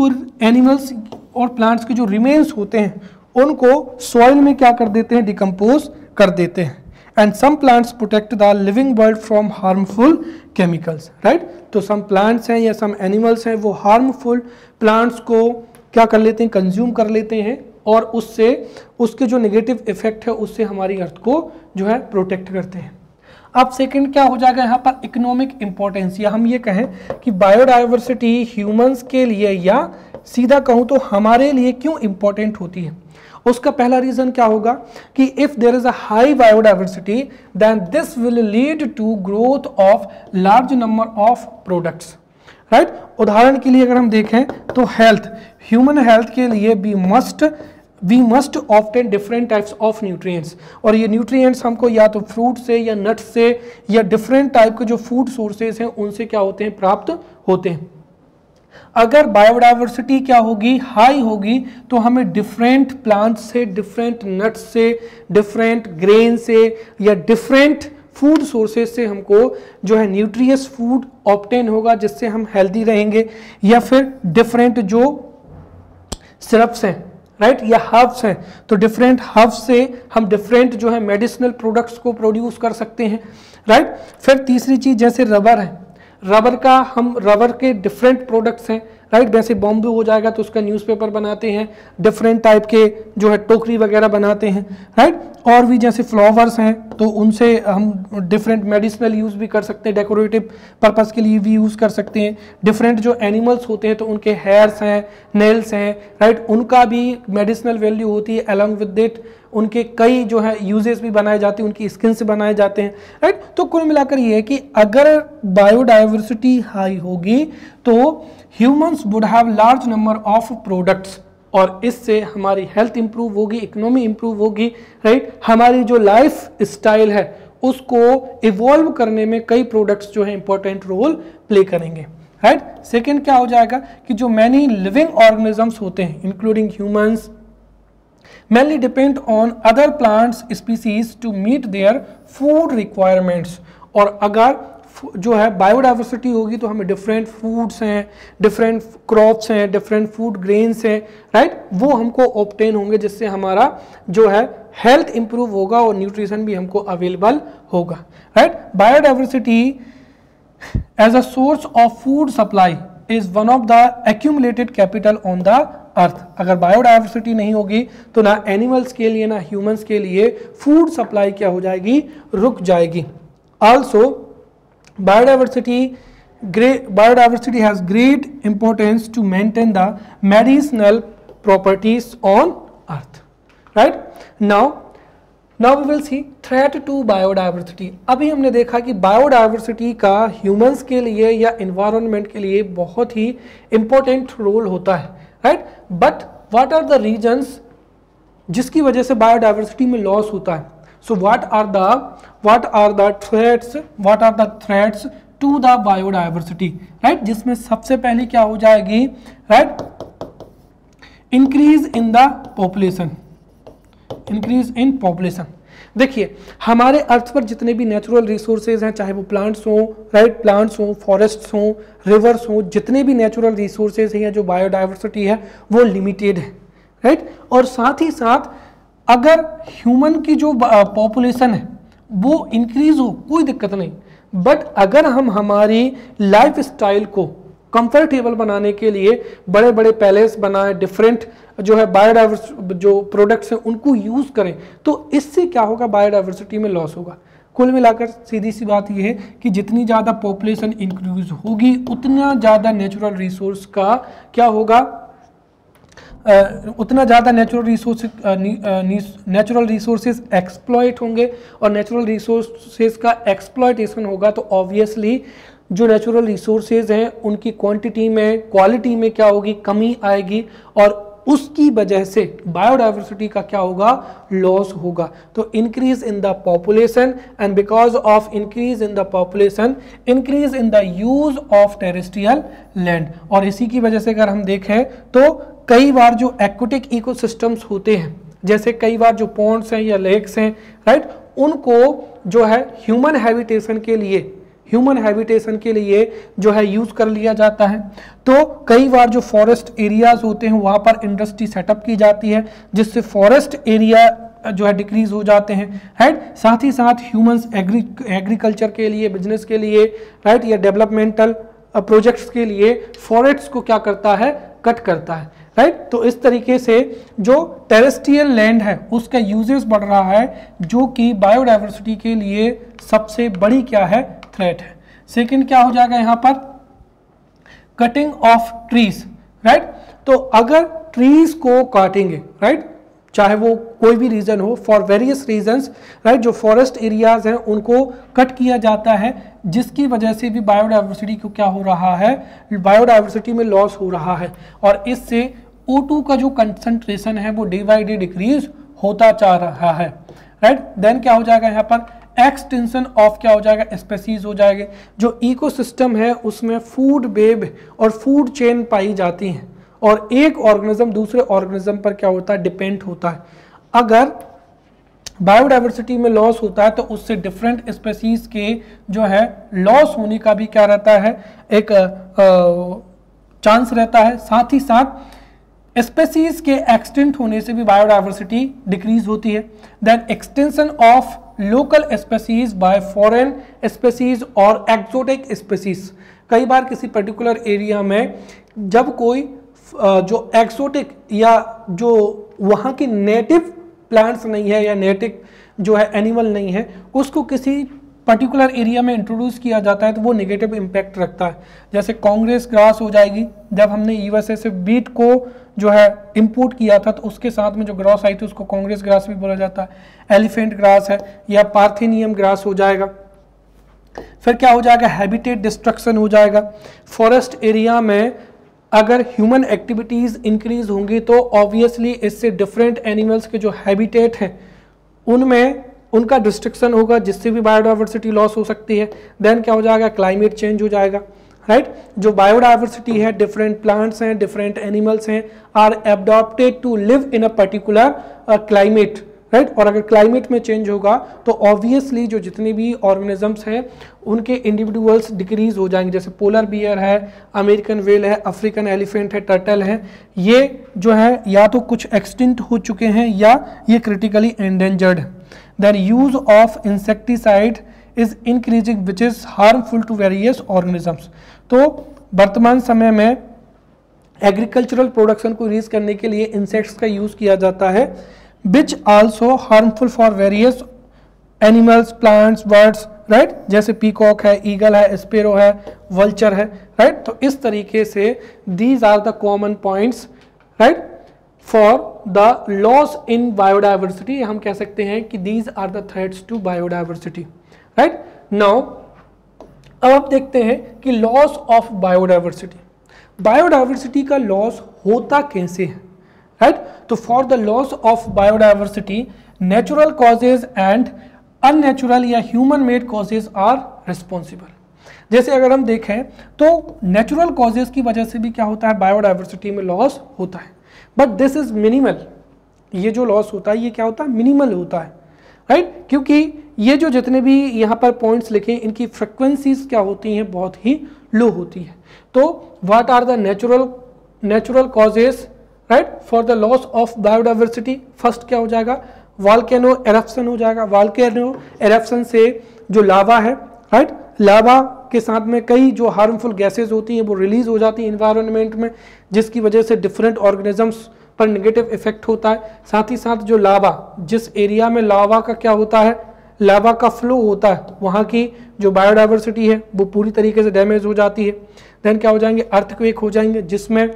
और प्लांट्स के जो रिमेन्स होते हैं उनको सॉइल में क्या कर देते हैं, डिकम्पोज कर देते हैं। And some plants protect the living world from harmful chemicals, right. तो सम प्लांट्स हैं या सम एनिमल्स हैं वो हार्मफुल प्लांट्स को क्या कर लेते हैं, कंज्यूम कर लेते हैं और उससे उसके जो नेगेटिव इफेक्ट है उससे हमारी अर्थ को जो है प्रोटेक्ट करते हैं। अब सेकंड क्या हो जाएगा यहाँ पर, इकोनॉमिक इंपॉर्टेंस, या हम ये कहें कि बायोडाइवर्सिटी ह्यूमंस के लिए या सीधा कहूँ तो हमारे लिए क्यों इंपॉर्टेंट होती है। उसका पहला रीजन क्या होगा कि if there is a high biodiversity then this will lead to growth of large number of products, right. उदाहरण के लिए अगर हम देखें तो हेल्थ, ह्यूमन हेल्थ के लिए we must obtain different types of nutrients, और ये न्यूट्रिएंट्स हमको या तो फ्रूट से या नट से या डिफरेंट टाइप के जो फूड सोर्सेज हैं उनसे क्या होते हैं, प्राप्त होते हैं। अगर बायोडाइवर्सिटी क्या होगी, हाई होगी, तो हमें डिफरेंट प्लांट से, डिफरेंट नट्स से, डिफरेंट ग्रेन से या डिफरेंट फूड सोर्सेज से हमको जो है न्यूट्रियस फूड ऑब्टेन होगा, जिससे हम हेल्दी रहेंगे। या फिर डिफरेंट जो सिरप्स हैं, राइट, या हर्ब्स हैं, तो डिफरेंट हर्ब्स से हम डिफरेंट जो है मेडिसिनल प्रोडक्ट्स को प्रोड्यूस कर सकते हैं, राइट। फिर तीसरी चीज जैसे रबर है, रबर के डिफरेंट प्रोडक्ट्स हैं, राइट। वैसे बॉम्बे हो जाएगा तो उसका न्यूज़पेपर बनाते हैं, डिफरेंट टाइप के जो है टोकरी वगैरह बनाते हैं, राइट। और भी जैसे फ्लावर्स हैं तो उनसे हम डिफरेंट मेडिसिनल यूज़ भी कर सकते हैं, डेकोरेटिव पर्पस के लिए भी यूज़ कर सकते हैं। डिफरेंट जो एनिमल्स होते हैं तो उनके हेयर्स हैं, नेल्स हैं, राइट, उनका भी मेडिसिनल वैल्यू होती है। अलॉन्ग विद इट उनके कई जो है यूजेस भी बनाए जाते हैं, उनकी स्किन से बनाए जाते हैं, राइट। तो कुल मिलाकर ये है कि अगर बायोडाइवर्सिटी हाई होगी तो humans would have large number of products, और इससे हमारी हेल्थ इंप्रूव होगी, इकोनॉमी इंप्रूव होगी, राइट। हमारी जो लाइफ स्टाइल है उसको इवॉल्व करने में कई प्रोडक्ट्स जो है इंपॉर्टेंट रोल प्ले करेंगे, राइट। सेकेंड क्या हो जाएगा कि जो मैनी लिविंग ऑर्गेनिजम्स होते हैं including humans mainly depend on other plants species to meet their food requirements। और अगर जो है बायोडाइवर्सिटी होगी तो हमें डिफरेंट फूड्स हैं, डिफरेंट क्रॉप्स हैं, डिफरेंट फूड ग्रेन्स हैं, राइट, वो हमको ऑब्टेन होंगे, जिससे हमारा जो है हेल्थ इंप्रूव होगा और न्यूट्रिशन भी हमको अवेलेबल होगा, right. Biodiversity as a source of food supply is one of the accumulated capital on the earth. अगर बायोडाइवर्सिटी नहीं होगी तो ना एनिमल्स के लिए ना ह्यूमंस के लिए फूड सप्लाई क्या हो जाएगी, रुक जाएगी। Also biodiversity has great importance to maintain the medicinal properties on earth, right. Now we will see threat to biodiversity. अभी हमने देखा कि बायोडाइवर्सिटी का ह्यूमंस के लिए या एनवायरनमेंट के लिए बहुत ही इंपॉर्टेंट रोल होता है, right. But what are the reasons जिसकी वजह से बायोडाइवर्सिटी में लॉस होता है। So what are the threats to the biodiversity, right. जिसमें सबसे पहले क्या हो जाएगी, right, increase in the population, increase in population. देखिए हमारे अर्थ पर जितने भी नेचुरल रिसोर्सेज हैं, चाहे वो प्लांट्स हों, राइट, प्लांट्स हों, फॉरेस्ट्स हों, रिवर्स हों, जितने भी नेचुरल रिसोर्सेज हैं, जो बायोडाइवर्सिटी है वो लिमिटेड है, राइट। और साथ ही साथ अगर ह्यूमन की जो पॉपुलेशन है वो इंक्रीज हो, कोई दिक्कत नहीं, बट अगर हम हमारी लाइफ स्टाइल को कंफर्टेबल बनाने के लिए बड़े बड़े पैलेस बनाएं, डिफरेंट जो है बायोडाइवर्स जो प्रोडक्ट्स हैं उनको यूज करें, तो इससे क्या होगा, बायोडाइवर्सिटी में लॉस होगा। कुल मिलाकर सीधी सी बात यह है कि जितनी ज़्यादा पॉपुलेशन इंक्रीज होगी उतना ज़्यादा नेचुरल रिसोर्स का क्या होगा, उतना ज़्यादा नेचुरल रिसोर्सेज एक्सप्लॉइट होंगे, और नेचुरल रिसोर्सेज का एक्सप्लॉइटेशन होगा तो ऑब्वियसली जो नेचुरल रिसोर्सेज हैं उनकी क्वांटिटी में, क्वालिटी में क्या होगी, कमी आएगी, और उसकी वजह से बायोडाइवर्सिटी का क्या होगा, लॉस होगा। तो increase in the population, and because of increase in the population increase in the use of terrestrial land. और इसी की वजह से अगर हम देखें तो कई बार जो एक्वेटिक इकोसिस्टम्स होते हैं, जैसे कई बार जो पॉन्ड्स हैं या लेक्स हैं, राइट, उनको जो है ह्यूमन हैबिटेशन के लिए जो है यूज कर लिया जाता है। तो कई बार जो फॉरेस्ट एरियाज होते हैं वहां पर इंडस्ट्री सेटअप की जाती है, जिससे फॉरेस्ट एरिया जो है डिक्रीज हो जाते हैं, राइट। साथ ही साथ ह्यूमंस एग्रीकल्चर के लिए, बिजनेस के लिए, राइट, या डेवलपमेंटल प्रोजेक्ट्स के लिए फॉरेस्ट को क्या करता है, कट करता है, राइट। तो इस तरीके से जो टेरेस्ट्रियल लैंड है उसका यूजेस बढ़ रहा है, जो कि बायोडाइवर्सिटी के लिए सबसे बड़ी क्या है, थ्रेट है। सेकंड क्या हो जाएगा यहाँ पर, कटिंग ऑफ ट्रीज, राइट। तो अगर ट्रीज को काटेंगे, राइट, चाहे वो कोई भी रीजन हो, फॉर वेरियस रीजंस, राइट, जो फॉरेस्ट एरियाज हैं उनको कट किया जाता है, जिसकी वजह से भी बायोडाइवर्सिटी को क्या हो रहा है, बायोडाइवर्सिटी में लॉस हो रहा है, और इससे O2 का जो कंसंट्रेशन है वो डे बाई डे डिक्रीज होता जा रहा है, राइट। देन क्या हो जाएगा यहाँ पर, एक्सटेंशन ऑफ क्या हो जाएगा, स्पेसीज हो जाएगा। जो इकोसिस्टम है उसमें फूड वेब और फूड चेन पाई जाती हैं, और एक ऑर्गेनिज्म दूसरे ऑर्गेनिज्म पर क्या होता है, डिपेंड होता है। अगर बायोडाइवर्सिटी में लॉस होता है तो उससे डिफरेंट स्पेसीज के जो है लॉस होने का भी क्या रहता है, एक चांस रहता है। साथ ही साथ स्पेसीज के एक्सटेंट होने से भी बायोडाइवर्सिटी डिक्रीज होती है। Then extension of local species by foreign species और एक्सोटिक स्पेसीज। कई बार किसी पर्टिकुलर एरिया में जब कोई जो एक्सोटिक या जो वहाँ की नेटिव प्लांट्स नहीं है या नेटिव जो है एनिमल नहीं है, उसको किसी पर्टिकुलर एरिया में इंट्रोड्यूस किया जाता है तो वो नेगेटिव इम्पैक्ट रखता है। जैसे कांग्रेस ग्रास हो जाएगी, जब हमने यूएसए से बीट को जो है इंपोर्ट किया था तो उसके साथ में जो ग्रास आई थी उसको कांग्रेस ग्रास भी बोला जाता है। एलिफेंट ग्रास है या पार्थेनियम ग्रास हो जाएगा। फिर क्या हो जाएगा, हैबिटेट डिस्ट्रक्शन हो जाएगा। फॉरेस्ट एरिया में अगर ह्यूमन एक्टिविटीज इंक्रीज होंगी तो ऑब्वियसली इससे डिफरेंट एनिमल्स के जो हैबिटेट हैं उनमें उनका डिस्ट्रक्शन होगा, जिससे भी बायोडाइवर्सिटी लॉस हो सकती है। देन क्या हो जाएगा, क्लाइमेट चेंज हो जाएगा, राइट। जो बायोडाइवर्सिटी है, डिफरेंट प्लांट्स हैं, डिफरेंट एनिमल्स हैं, are adopted to live in a particular climate, right. और अगर क्लाइमेट में चेंज होगा तो ऑब्वियसली जो जितने भी ऑर्गेनिजम्स हैं उनके इंडिविजुअल्स डिक्रीज हो जाएंगे। जैसे पोलर बियर है, अमेरिकन वेल है, अफ्रीकन एलिफेंट है, टर्टल है, ये जो है या तो कुछ एक्सटिंक्ट हो चुके हैं या ये क्रिटिकली एंडेंजर्ड है। Then use of insecticide is increasing which is harmful to various organisms. तो वर्तमान समय में एग्रीकल्चरल प्रोडक्शन को रीच करने के लिए इंसेक्ट्स का यूज किया जाता है, which also harmful for various animals, plants, birds, right? जैसे पीकॉक है, ईगल है, स्पेरो है, वल्चर है, right? तो इस तरीके से these are the common points, right? for the loss in biodiversity। हम कह सकते हैं कि these are the threats to biodiversity, right? now अब आप देखते हैं कि लॉस ऑफ बायोडाइवर्सिटी का लॉस होता कैसे है, राइट। तो for the loss of biodiversity natural causes and unnatural या human made causes are responsible. जैसे अगर हम देखें तो नेचुरल कॉजेज की वजह से भी क्या होता है, बायोडाइवर्सिटी में लॉस होता है। But this is minimal. ये जो लॉस होता है ये क्या होता है, मिनिमल होता है, राइट क्योंकि ये जो जितने भी यहाँ पर पॉइंट्स लिखे इनकी फ्रिक्वेंसीज क्या होती हैं, बहुत ही लो होती है। तो what are the natural causes right for the loss of biodiversity? First क्या हो जाएगा, वॉल्केनो एरप्शन हो जाएगा। वॉल्केनो एरप्शन से जो लावा है, राइट लावा के साथ में कई जो हार्मफुल गैसेज होती हैं वो रिलीज हो जाती है इन्वायरमेंट में, जिसकी वजह से डिफरेंट ऑर्गेनिजम्स पर नेगेटिव इफेक्ट होता है। साथ ही साथ जो लावा, जिस एरिया में लावा का क्या होता है, लावा का फ्लो होता है, वहाँ की जो बायोडाइवर्सिटी है वो पूरी तरीके से डैमेज हो जाती है। देन क्या हो जाएंगे, अर्थक्वेक हो जाएंगे, जिसमें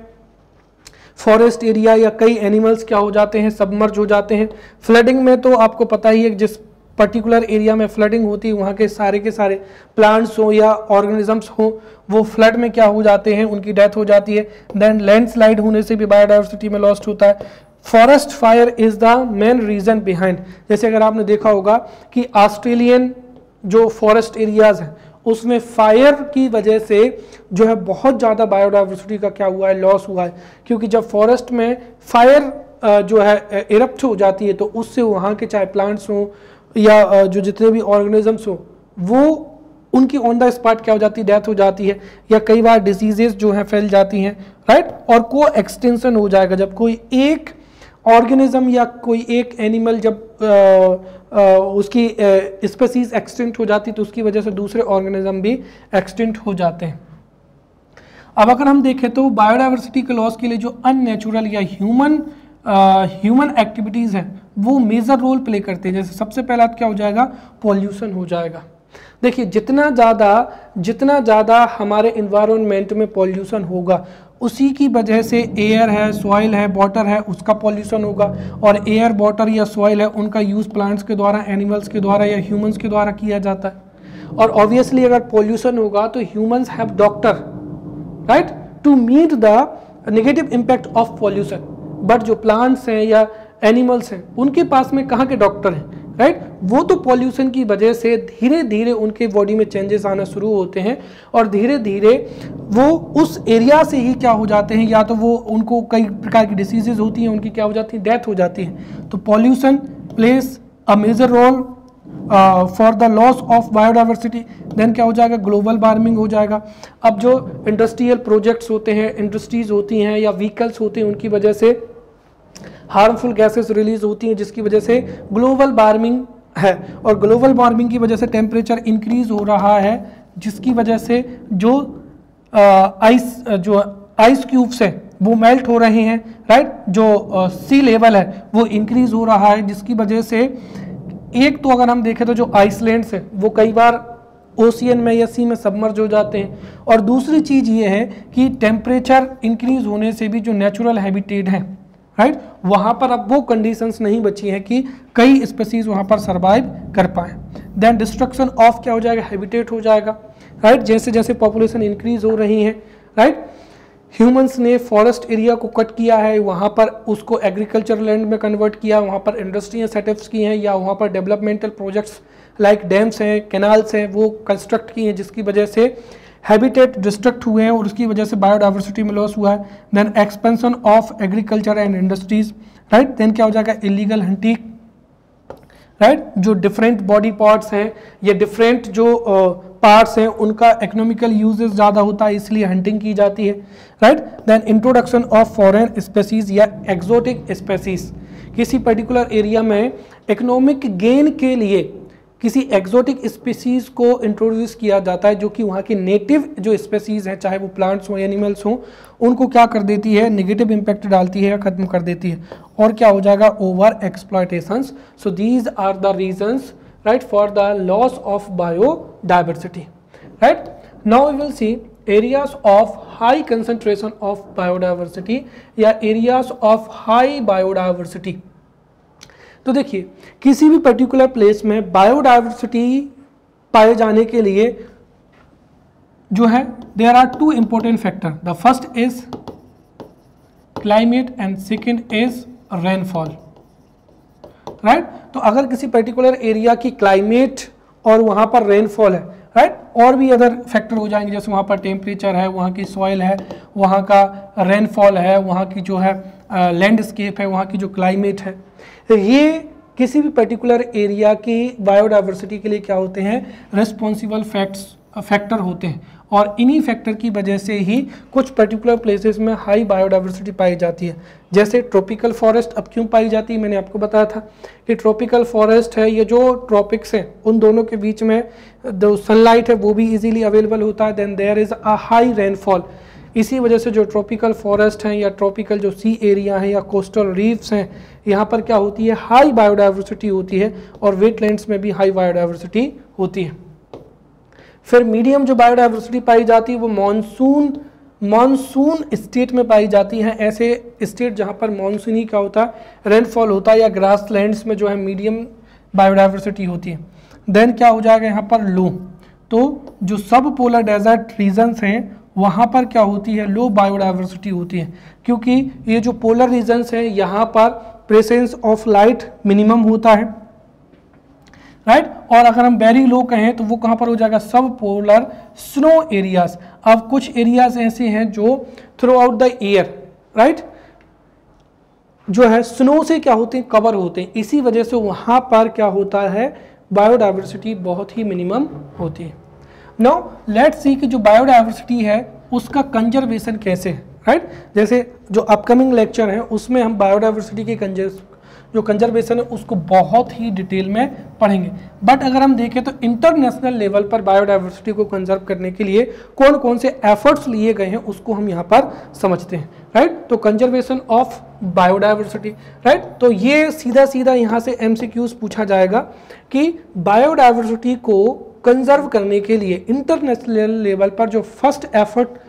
फॉरेस्ट एरिया या कई एनिमल्स क्या हो जाते हैं, सबमर्ज हो जाते हैं। फ्लडिंग में तो आपको पता ही है, जिस पर्टिकुलर एरिया में फ्लडिंग होती है वहाँ के सारे प्लांट्स हो या ऑर्गेनिजम्स हो वो फ्लड में क्या हो जाते हैं, उनकी डेथ हो जाती है। देन लैंडस्लाइड होने से भी बायोडाइवर्सिटी में लॉस्ट होता है। Forest fire is the main reason behind, जैसे अगर आपने देखा होगा कि ऑस्ट्रेलियन जो फॉरेस्ट एरियाज हैं उसमें फायर की वजह से जो है बहुत ज़्यादा बायोडाइवर्सिटी का क्या हुआ है, लॉस हुआ है। क्योंकि जब फॉरेस्ट में फायर जो है इरप्ट हो जाती है तो उससे वहाँ के चाहे प्लांट्स हों या जो जितने भी ऑर्गेनिजम्स हो वो उनकी ऑन द स्पॉट क्या हो जाती है, डेथ हो जाती है, या कई बार डिजीजेस जो हैं फैल जाती हैं, राइट। और को एक्सटेंशन हो जाएगा, जब कोई एक ऑर्गेनिज्म या कोई एक एनिमल जब उसकी स्पीसीज एक्सटिंक्ट हो जाती तो उसकी वजह से दूसरे ऑर्गेनिज्म भी एक्सटिंक्ट हो जाते हैं। अब अगर हम देखें तो बायोडाइवर्सिटी के लॉस के लिए जो अननेचुरल या ह्यूमन एक्टिविटीज़ हैं वो मेजर रोल प्ले करते हैं। जैसे सबसे पहला क्या हो जाएगा, पॉल्यूशन हो जाएगा। देखिए जितना ज़्यादा हमारे इन्वायरमेंट में पॉल्यूशन होगा उसी की वजह से एयर है, सॉइल है, वाटर है, उसका पॉल्यूशन होगा। और एयर, वाटर या सॉइल है उनका यूज़ प्लांट्स के द्वारा, एनिमल्स के द्वारा या ह्यूमंस के द्वारा किया जाता है। और ऑब्वियसली अगर पॉल्यूशन होगा तो humans have doctor, right, to meet the negative impact of pollution. But जो प्लांट्स हैं या एनिमल्स हैं उनके पास में कहाँ के डॉक्टर हैं, राइट। वो तो पॉल्यूशन की वजह से धीरे धीरे उनके बॉडी में चेंजेस आना शुरू होते हैं और धीरे धीरे वो उस एरिया से ही क्या हो जाते हैं, या तो वो उनको कई प्रकार की डिसीजेज होती हैं, उनकी क्या हो जाती है, डेथ हो जाती है। तो pollution plays a major role for the loss of biodiversity. Then क्या हो जाएगा, ग्लोबल वार्मिंग हो जाएगा। अब जो इंडस्ट्रियल प्रोजेक्ट्स होते हैं, इंडस्ट्रीज होती हैं या व्हीकल्स होते हैं, उनकी वजह से हार्मफुल गैसेस रिलीज होती हैं, जिसकी वजह से ग्लोबल वार्मिंग है। और ग्लोबल वार्मिंग की वजह से टेम्परेचर इंक्रीज हो रहा है, जिसकी वजह से जो आइस क्यूब्स हैं वो मेल्ट हो रहे हैं, राइट। जो सी लेवल है वो इंक्रीज हो रहा है, जिसकी वजह से एक तो अगर हम देखें तो जो आइसलैंड्स हैं वो कई बार ओशियन में या सी में सबमर्ज हो जाते हैं। और दूसरी चीज़ ये है कि टेम्परेचर इंक्रीज होने से भी जो नेचुरल हैबिटेट हैं, राइट, वहाँ पर अब वो कंडीशंस नहीं बची हैं कि कई स्पीसीज वहाँ पर सर्वाइव कर पाएँ। देन डिस्ट्रक्शन ऑफ क्या हो जाएगा, हैबिटेट हो जाएगा, राइट। जैसे जैसे पॉपुलेशन इंक्रीज हो रही है, राइट, ह्यूमंस ने फॉरेस्ट एरिया को कट किया है, वहाँ पर उसको एग्रीकल्चर लैंड में कन्वर्ट किया, वहाँ पर इंडस्ट्रियाँ सेटअप्स की हैं या वहाँ पर डेवलपमेंटल प्रोजेक्ट्स लाइक डैम्स हैं, कैनाल्स हैं वो कंस्ट्रक्ट की हैं, जिसकी वजह से हैबिटेट डिस्ट्रक्ट हुए हैं और उसकी वजह से बायोडाइवर्सिटी में लॉस हुआ है। Then expansion of agriculture and industries, right. Then क्या हो जाएगा, इलीगल हंटिंग, राइट। जो डिफरेंट बॉडी पार्ट्स हैं या डिफरेंट जो पार्ट्स हैं उनका इकोनॉमिकल यूजेस ज़्यादा होता है, इसलिए हंटिंग की जाती है, right. Then introduction of foreign species या एक्सोटिक स्पेसीज, किसी पर्टिकुलर एरिया में इकोनॉमिक गेन के लिए किसी एक्सोटिक स्पीसीज को इंट्रोड्यूस किया जाता है, जो कि वहाँ की नेटिव जो स्पीसीज हैं, चाहे वो प्लांट्स हों एनिमल्स हों, उनको क्या कर देती है, नेगेटिव इम्पैक्ट डालती है या खत्म कर देती है। और क्या हो जाएगा, over exploitations. So these are the reasons, right, for the loss of biodiversity, right. Now we will see areas of high concentration of biodiversity या एरियाज ऑफ हाई बायोडाइवर्सिटी। तो देखिए किसी भी पर्टिकुलर प्लेस में बायोडाइवर्सिटी पाए जाने के लिए जो है there are two important factor. The first is climate and second is rainfall, right. तो अगर किसी पर्टिकुलर एरिया की क्लाइमेट और वहाँ पर रेनफॉल है, राइट, और भी अदर फैक्टर हो जाएंगे, जैसे वहाँ पर टेम्परेचर है, वहाँ की सॉइल है, वहाँ का रेनफॉल है, वहाँ की जो है लैंडस्केप है, वहाँ की जो क्लाइमेट है, ये किसी भी पर्टिकुलर एरिया की बायोडाइवर्सिटी के लिए क्या होते हैं, रिस्पॉन्सिबल फैक्टर होते हैं। और इन्हीं फैक्टर की वजह से ही कुछ पर्टिकुलर प्लेसेस में हाई बायोडाइवर्सिटी पाई जाती है। जैसे ट्रॉपिकल फॉरेस्ट अब क्यों पाई जाती है, मैंने आपको बताया था कि ट्रॉपिकल फॉरेस्ट है, ये जो ट्रॉपिक्स हैं उन दोनों के बीच में जो सनलाइट है वो भी इजीली अवेलेबल होता है, then there is a high rainfall. इसी वजह से जो ट्रॉपिकल फॉरेस्ट हैं या ट्रॉपिकल जो सी एरिया हैं या कोस्टल रीफ्स हैं, यहाँ पर क्या होती है, हाई बायोडाइवर्सिटी होती है, और वेटलैंड्स में भी हाई बायोडाइवर्सिटी होती है। फिर मीडियम जो बायोडाइवर्सिटी पाई जाती है वो मानसून स्टेट में पाई जाती है। ऐसे स्टेट जहाँ पर मानसूनी क्या होता है, रेनफॉल होता है, या ग्रासलैंड्स में जो है मीडियम बायोडाइवर्सिटी होती है। देन क्या हो जाएगा यहाँ पर लो, तो जो सब पोलर डेजर्ट रीजन्स हैं वहाँ पर क्या होती है, लो बायोडाइवर्सिटी होती है, क्योंकि ये जो पोलर रीजन्स हैं यहाँ पर प्रेजेंस ऑफ लाइट मिनिमम होता है, राइट। और अगर हम वेरी लो कहें तो वो कहाँ पर हो जाएगा, सब पोलर स्नो एरियाज। अब कुछ एरियाज ऐसे हैं जो through out the year, right, जो है स्नो से क्या होते हैं, कवर होते हैं, इसी वजह से वहाँ पर क्या होता है, बायोडाइवर्सिटी बहुत ही मिनिमम होती है। नाउ लेट्स सी कि जो बायोडाइवर्सिटी है उसका कंजर्वेशन कैसे है, राइट। जैसे जो अपकमिंग लेक्चर है उसमें हम बायोडाइवर्सिटी की जो कंजर्वेशन है उसको बहुत ही डिटेल में पढ़ेंगे। बट अगर हम देखें तो इंटरनेशनल लेवल पर बायोडाइवर्सिटी को कंजर्व करने के लिए कौन कौन से एफर्ट्स लिए गए हैं उसको हम यहाँ पर समझते हैं, राइट। तो कंजर्वेशन ऑफ बायोडाइवर्सिटी, राइट, तो ये सीधा सीधा यहाँ से MCQs पूछा जाएगा कि बायोडाइवर्सिटी को कंजर्व करने के लिए इंटरनेशनल लेवल पर जो फर्स्ट एफर्ट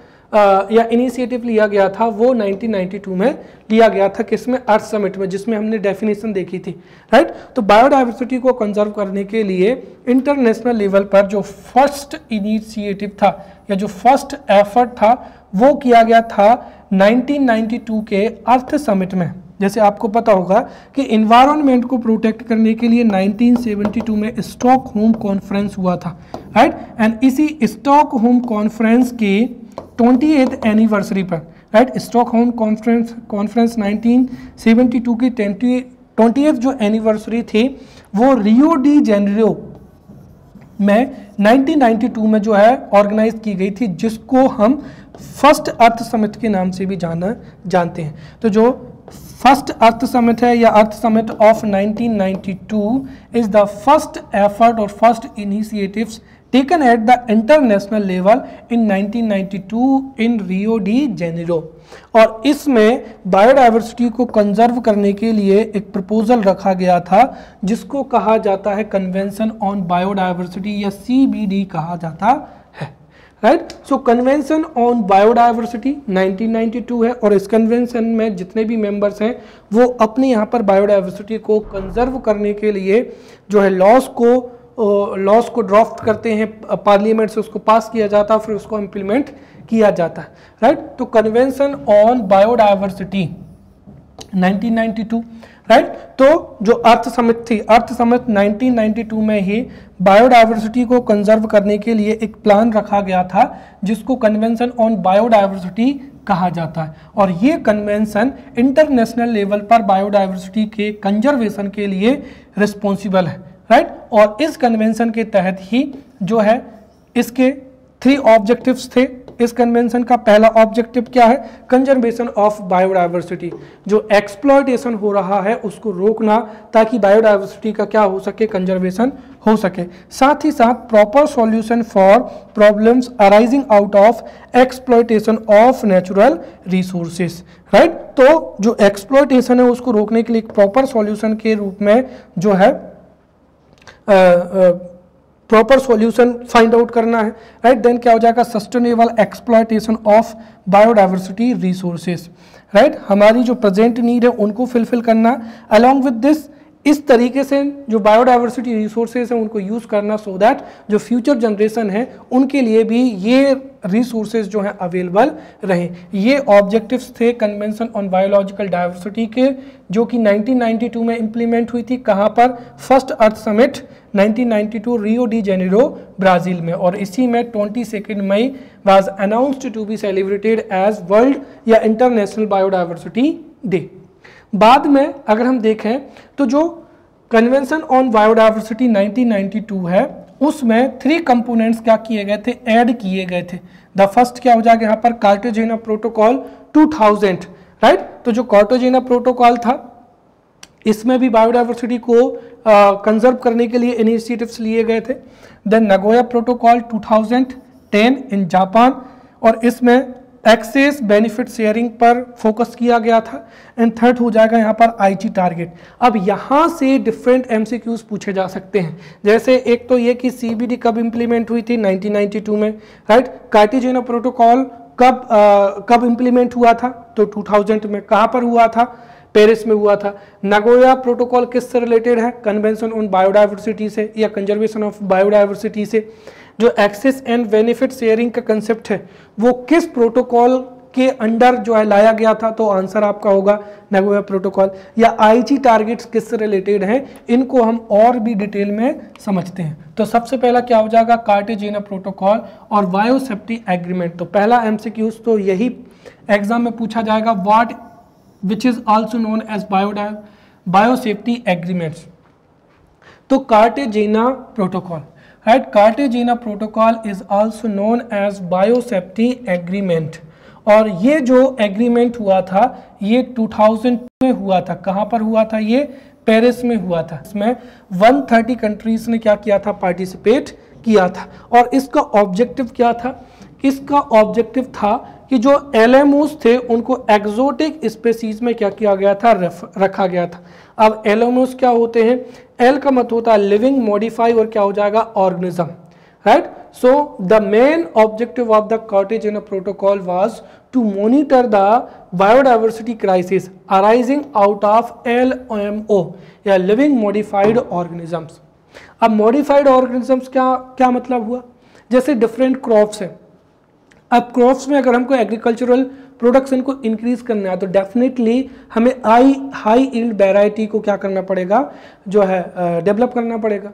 या इनिशिएटिव लिया गया था वो 1992 में लिया गया था, किसमें, अर्थ समिट में, जिसमें हमने डेफिनेशन देखी थी, राइट। तो बायोडाइवर्सिटी को कंजर्व करने के लिए इंटरनेशनल लेवल पर जो फर्स्ट इनिशिएटिव था या जो फर्स्ट एफर्ट था वो किया गया था 1992 के अर्थ समिट में। जैसे आपको पता होगा कि इन्वायरमेंट को प्रोटेक्ट करने के लिए 1972 में स्टॉकहोम कॉन्फ्रेंस हुआ था, राइट। एंड इसी स्टॉकहोम कॉन्फ्रेंस के 28th एनिवर्सरी पर, राइट, स्टॉकहोम कॉन्फ्रेंस 1972 की 20th जो एनिवर्सरी थी वो रियो डी जेनेरियो में 1992 में जो है ऑर्गेनाइज की गई थी, जिसको हम फर्स्ट अर्थ समिट के नाम से भी जानते हैं। तो जो फर्स्ट अर्थ समिट है या earth summit of 1992 is the first effort और first initiatives taken at the international level in 1992 in Rio de Janeiro. और इसमें बायोडाइवर्सिटी को कंजर्व करने के लिए एक प्रपोजल रखा गया था जिसको कहा जाता है कन्वेंशन ऑन बायोडाइवर्सिटी या CBD कहा जाता है, राइट। सो कन्वेंशन ऑन बायोडाइवर्सिटी 1992 है और इस कन्वेंशन में जितने भी मेंबर्स हैं वो अपने यहाँ पर बायोडाइवर्सिटी को कंजर्व करने के लिए जो है लॉस को ड्राफ्ट करते हैं, पार्लियामेंट से उसको पास किया जाता है, फिर उसको इम्प्लीमेंट किया जाता है, राइट। तो कन्वेंशन ऑन बायोडाइवर्सिटी 1992, राइट। तो जो अर्थ समिट थी, अर्थ समिट 1992 में ही बायोडाइवर्सिटी को कंजर्व करने के लिए एक प्लान रखा गया था जिसको कन्वेंशन ऑन बायोडाइवर्सिटी कहा जाता है। और ये कन्वेंशन इंटरनेशनल लेवल पर बायोडाइवर्सिटी के कंजर्वेशन के लिए रिस्पॉन्सिबल है, राइट। और इस कन्वेंशन के तहत ही जो है इसके 3 ऑब्जेक्टिव्स थे। इस कन्वेंशन का पहला ऑब्जेक्टिव क्या है, कंजर्वेशन ऑफ बायोडाइवर्सिटी, जो एक्सप्लॉयटेशन हो रहा है उसको रोकना ताकि बायोडाइवर्सिटी का क्या हो सके, कंजर्वेशन हो सके। साथ ही साथ proper solution for problems arising out of exploitation of natural resources, right. तो जो एक्सप्लॉयटेशन है उसको रोकने के लिए एक प्रॉपर सॉल्यूशन के रूप में जो है प्रॉपर सॉल्यूशन फाइंड आउट करना है, राइट। देन क्या हो जाएगा, sustainable exploitation of biodiversity resources, right. हमारी जो प्रेजेंट नीड है उनको फुलफिल करना, अलॉन्ग विद दिस इस तरीके से जो बायोडाइवर्सिटी रिसोर्सेज हैं उनको यूज़ करना सो दैट जो फ्यूचर जनरेशन है उनके लिए भी ये रिसोर्सेज जो हैं अवेलेबल रहे। ये ऑब्जेक्टिव्स थे कन्वेंशन ऑन बायोलॉजिकल डाइवर्सिटी के, जो कि 1992 में इम्प्लीमेंट हुई थी। कहाँ पर, first earth summit 1992 Rio de Janeiro Brazil में। और इसी में 22 May was announced to be celebrated as world या इंटरनेशनल बायोडाइवर्सिटी डे। बाद में अगर हम देखें तो जो कन्वेंशन ऑन बायोडाइवर्सिटी 1992 है उसमें 3 कंपोनेंट्स क्या किए गए थे, ऐड किए गए थे। द फर्स्ट क्या हो जाएगा यहाँ पर, कार्टेजेना प्रोटोकॉल 2000, राइट। तो जो कार्टेजेना प्रोटोकॉल था इसमें भी बायोडाइवर्सिटी को कंजर्व करने के लिए इनिशिएटिव्स लिए गए थे। Then Nagoya protocol 2010 in Japan, और इसमें एक्सेस बेनिफिट शेयरिंग पर फोकस किया गया था। एंड थर्ड हो जाएगा यहाँ पर आईटी टारगेट। अब यहाँ से डिफरेंट एमसीक्यूज पूछे जा सकते हैं, जैसे एक तो ये कि सीबीडी कब इंप्लीमेंट हुई थी, 1992 में, राइट। कार्टेजेना प्रोटोकॉल कब इंप्लीमेंट हुआ था, तो 2000 में। कहाँ पर हुआ था, पेरिस में हुआ था। नगोया प्रोटोकॉल किससे रिलेटेड है, कन्वेंशन ऑन बायोडाइवर्सिटी से या कंजर्वेशन ऑफ बायोडाइवर्सिटी से। जो एक्सेस एंड बेनिफिट शेयरिंग का कंसेप्ट है वो किस प्रोटोकॉल के अंडर जो है लाया गया था, तो आंसर आपका होगा नगोया प्रोटोकॉल। या आईटी टारगेट्स किससे रिलेटेड हैं, इनको हम और भी डिटेल में समझते हैं। तो सबसे पहला क्या हो जाएगा, कार्टेजेना प्रोटोकॉल और बायोसेफ्टी एग्रीमेंट। तो पहला एमसीक्यूज तो यही एग्जाम में पूछा जाएगा, what which is also known as biosafety agreements। तो Cartagena protocol, right, Cartagena protocol is also known as biosafety agreement। और ये जो एग्रीमेंट हुआ था ये 2000 में हुआ था। कहाँ पर हुआ था, ये पेरिस में हुआ था। इसमें 130 कंट्रीज ने क्या किया था, पार्टिसिपेट किया था। और इसका ऑब्जेक्टिव क्या था, इसका ऑब्जेक्टिव था कि जो एलएमओस थे उनको एक्सोटिक स्पेसीज में क्या किया गया था, रखा गया था। अब एलएमओस क्या होते हैं, एल का मत होता है लिविंग, मॉडिफाई, और क्या हो जाएगा, organism, right. So the main objective of the Cartagena protocol was to monitor the biodiversity crisis arising out of LMO या लिविंग मॉडिफाइड ऑर्गेनिजम्स। अब मॉडिफाइड ऑर्गेनिजम्स क्या मतलब हुआ, जैसे डिफरेंट क्रॉप्स हैं। अब क्रॉप्स में अगर हमको एग्रीकल्चरल प्रोडक्शन को इंक्रीज करना है तो डेफिनेटली हमें हाई यील्ड वैरायटी को क्या करना पड़ेगा, जो है डेवलप करना पड़ेगा।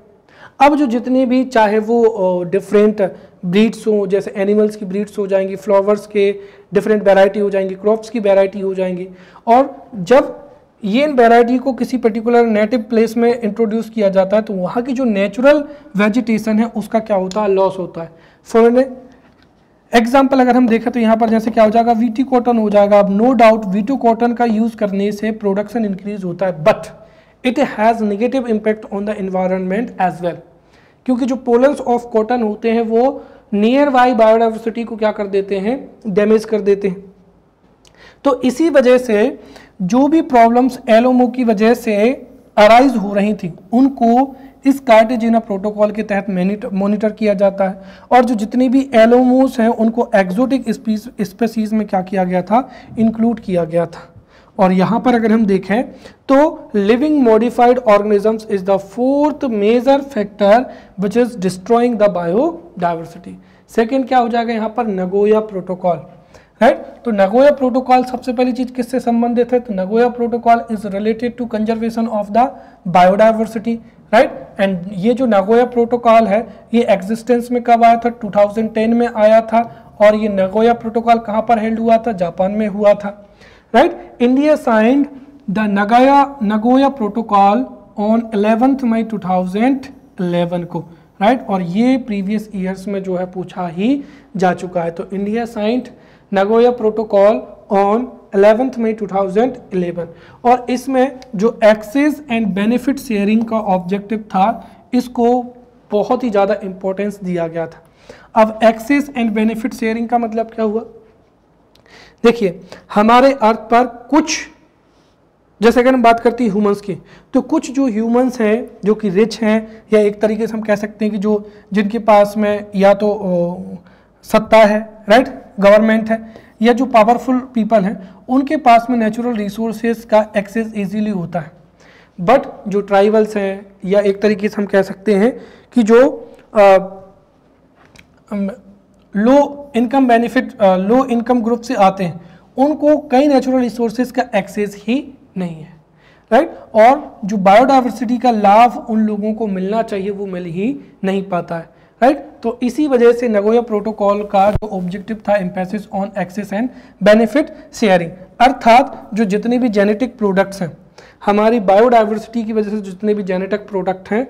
अब जो जितने भी चाहे वो डिफरेंट ब्रीड्स हो, जैसे एनिमल्स की ब्रीड्स हो जाएंगी, फ्लावर्स के डिफरेंट वैरायटी हो जाएंगी, क्रॉप्स की वैरायटी हो जाएंगी। और जब ये वैरायटी को किसी पर्टिकुलर नेटिव प्लेस में इंट्रोड्यूस किया जाता है तो वहाँ की जो नेचुरल वेजिटेशन है उसका क्या होता है, लॉस होता है। फॉर एग्जाम्पल अगर हम देखें तो यहाँ पर जैसे क्या हो जाएगा, वीटी कॉटन हो जाएगा। अब नो डाउट वीटी कॉटन का यूज करने से प्रोडक्शन इंक्रीज होता है, but it has negative impact on the environment as well, क्योंकि जो पोलन्स ऑफ कॉटन होते हैं वो नियर बाई बायोडाइवर्सिटी को क्या कर देते हैं, डैमेज कर देते हैं। तो इसी वजह से जो भी प्रॉब्लम्स एलएमओ की वजह से अराइज हो रही थी उनको इस कार्टेजेना प्रोटोकॉल के तहत मॉनिटर किया जाता है। और जो जितनी भी एलएमओस हैं उनको एक्सोटिक स्पीसीज में क्या किया गया था, इंक्लूड किया गया था। और यहाँ पर अगर हम देखें तो living modified organisms is the fourth major factor which is destroying the biodiversity. Second क्या हो जाएगा यहाँ पर, नगोया प्रोटोकॉल, राइट। तो नगोया प्रोटोकॉल सबसे पहली चीज किससे संबंधित है, तो Nagoya protocol is related to conservation of the biodiversity, right. And ये जो नगोया प्रोटोकॉल है ये एग्जिस्टेंस में कब आया था, 2010 में आया था। और ये नगोया प्रोटोकॉल कहाँ पर हेल्ड हुआ था, जापान में हुआ था, right. India signed the Nagoya protocol on 11 मई 2011 को, राइट। और ये प्रीवियस ईयर्स में जो है पूछा ही जा चुका है। तो India signed Nagoya protocol on 11 मई 2011। और इसमें जो एक्सेस एंड बेनिफिट शेयरिंग का ऑब्जेक्टिव था इसको बहुत ही ज़्यादा इंपॉर्टेंस दिया गया था। अब एक्सेस एंड बेनिफिट शेयरिंग का मतलब क्या हुआ, देखिए हमारे अर्थ पर कुछ, जैसे अगर हम बात करते हैं ह्यूमंस की, तो कुछ जो ह्यूमंस हैं जो कि रिच हैं, या एक तरीके से हम कह सकते हैं कि जो जिनके पास में या तो सत्ता है, राइट, गवर्नमेंट है, या जो पावरफुल पीपल हैं उनके पास में नेचुरल रिसोर्सेज का एक्सेस इजीली होता है। बट जो ट्राइबल्स हैं, या एक तरीके से हम कह सकते हैं कि जो लो इनकम ग्रुप से आते हैं उनको कई नेचुरल रिसोर्सेज का एक्सेस ही नहीं है, राइट। और जो बायोडाइवर्सिटी का लाभ उन लोगों को मिलना चाहिए वो मिल ही नहीं पाता है, राइट। तो इसी वजह से नगोया प्रोटोकॉल का जो ऑब्जेक्टिव था emphasis on access and benefit sharing, अर्थात जो जितने भी जेनेटिक प्रोडक्ट्स हैं हमारी बायोडाइवर्सिटी की वजह से, जितने भी जेनेटिक प्रोडक्ट हैं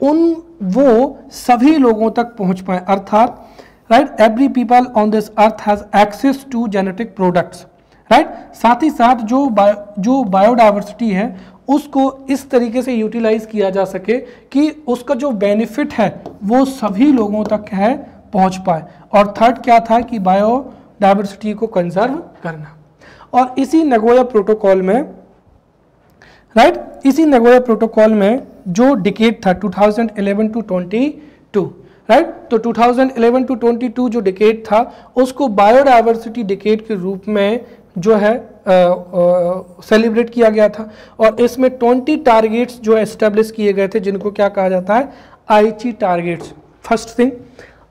वो सभी लोगों तक पहुंच पाए, अर्थात right every people on this earth has access to genetic products, right. साथ ही साथ जो बायोडाइवर्सिटी है उसको इस तरीके से यूटिलाइज किया जा सके कि उसका जो बेनिफिट है वो सभी लोगों तक है पहुंच पाए। और थर्ड क्या था कि बायोडाइवर्सिटी को कंजर्व करना। और इसी नगोया प्रोटोकॉल में इसी नगोया प्रोटोकॉल में जो डिकेड था 2011 टू 22, राइट। तो 2011 टू 22 जो डिकेड था उसको बायोडाइवर्सिटी डिकेड के रूप में जो है सेलिब्रेट किया गया था। और इसमें 20 टारगेट्स जो एस्टेब्लिश किए गए थे, जिनको क्या कहा जाता है, आईची टारगेट्स। फर्स्ट थिंग,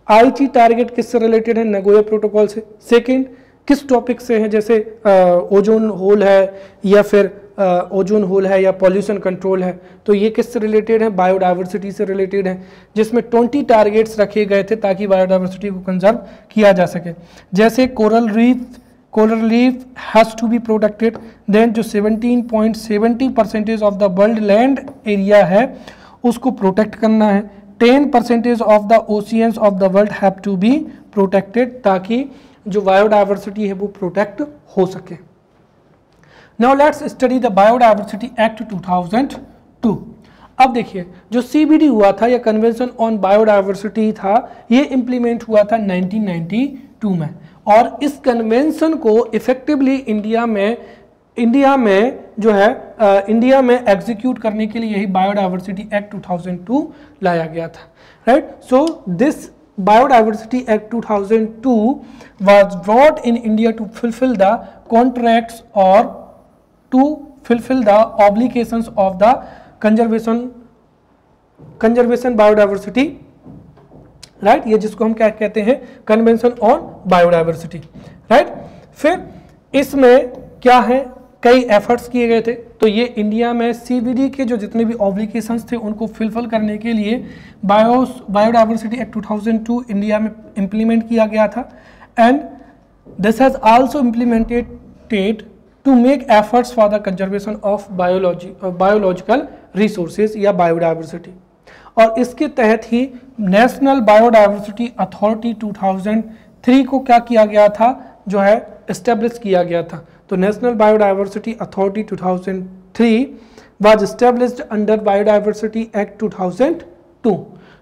आईची टारगेट किससे रिलेटेड है, नगोया प्रोटोकॉल से। सेकंड, किस टॉपिक से है, जैसे ओजोन होल है या फिर ओजोन होल है या पॉल्यूशन कंट्रोल है, तो ये किससे रिलेटेड है, बायोडाइवर्सिटी से रिलेटेड है, जिसमें 20 टारगेट्स रखे गए थे ताकि बायोडाइवर्सिटी को कंजर्व किया जा सके। जैसे coral reef has to be protected, then जो 17.70% of the world land area है उसको प्रोटेक्ट करना है। 10% of the oceans of the world have to be protected, ताकि जो बायोडाइवर्सिटी है वो प्रोटेक्ट हो सके। Now let's study the biodiversity act 2002। अब देखिए जो CBD हुआ था या कन्वेंशन ऑन बायोडाइवर्सिटी था, ये इम्प्लीमेंट हुआ था 1992 में। और इस कन्वेंशन को इफेक्टिवली इंडिया में एग्जीक्यूट करने के लिए यही बायोडाइवर्सिटी एक्ट 2002 लाया गया था, right. So this Biodiversity Act 2002 was brought in India to fulfill the contracts or to fulfill the obligations of the conservation biodiversity, right? ये जिसको हम क्या कहते हैं, Convention on Biodiversity, right? फिर इसमें क्या है, कई एफर्ट्स किए गए थे। तो ये इंडिया में CBD के जो जितने भी ऑब्लिगेशंस थे उनको फुलफिल करने के लिए बायोडाइवर्सिटी एक्ट 2002 इंडिया में इम्प्लीमेंट किया गया था। And this has also implemented to make efforts for the conservation of biological resources या बायोडाइवर्सिटी। और इसके तहत ही नेशनल बायोडाइवर्सिटी अथॉरिटी 2003 को क्या किया गया था, जो है एस्टेब्लिश किया गया था। तो national biodiversity authority 2003 was established under biodiversity act 2002,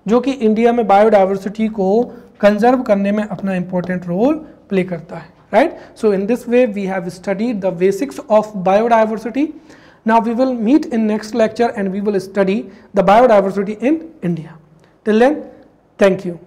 जो कि इंडिया में बायोडाइवर्सिटी को कंजर्व करने में अपना इंपॉर्टेंट रोल प्ले करता है, राइट। So in this way we have studied the basics of biodiversity. Now we will meet in next lecture and we will study the biodiversity in India. Till then, thank you.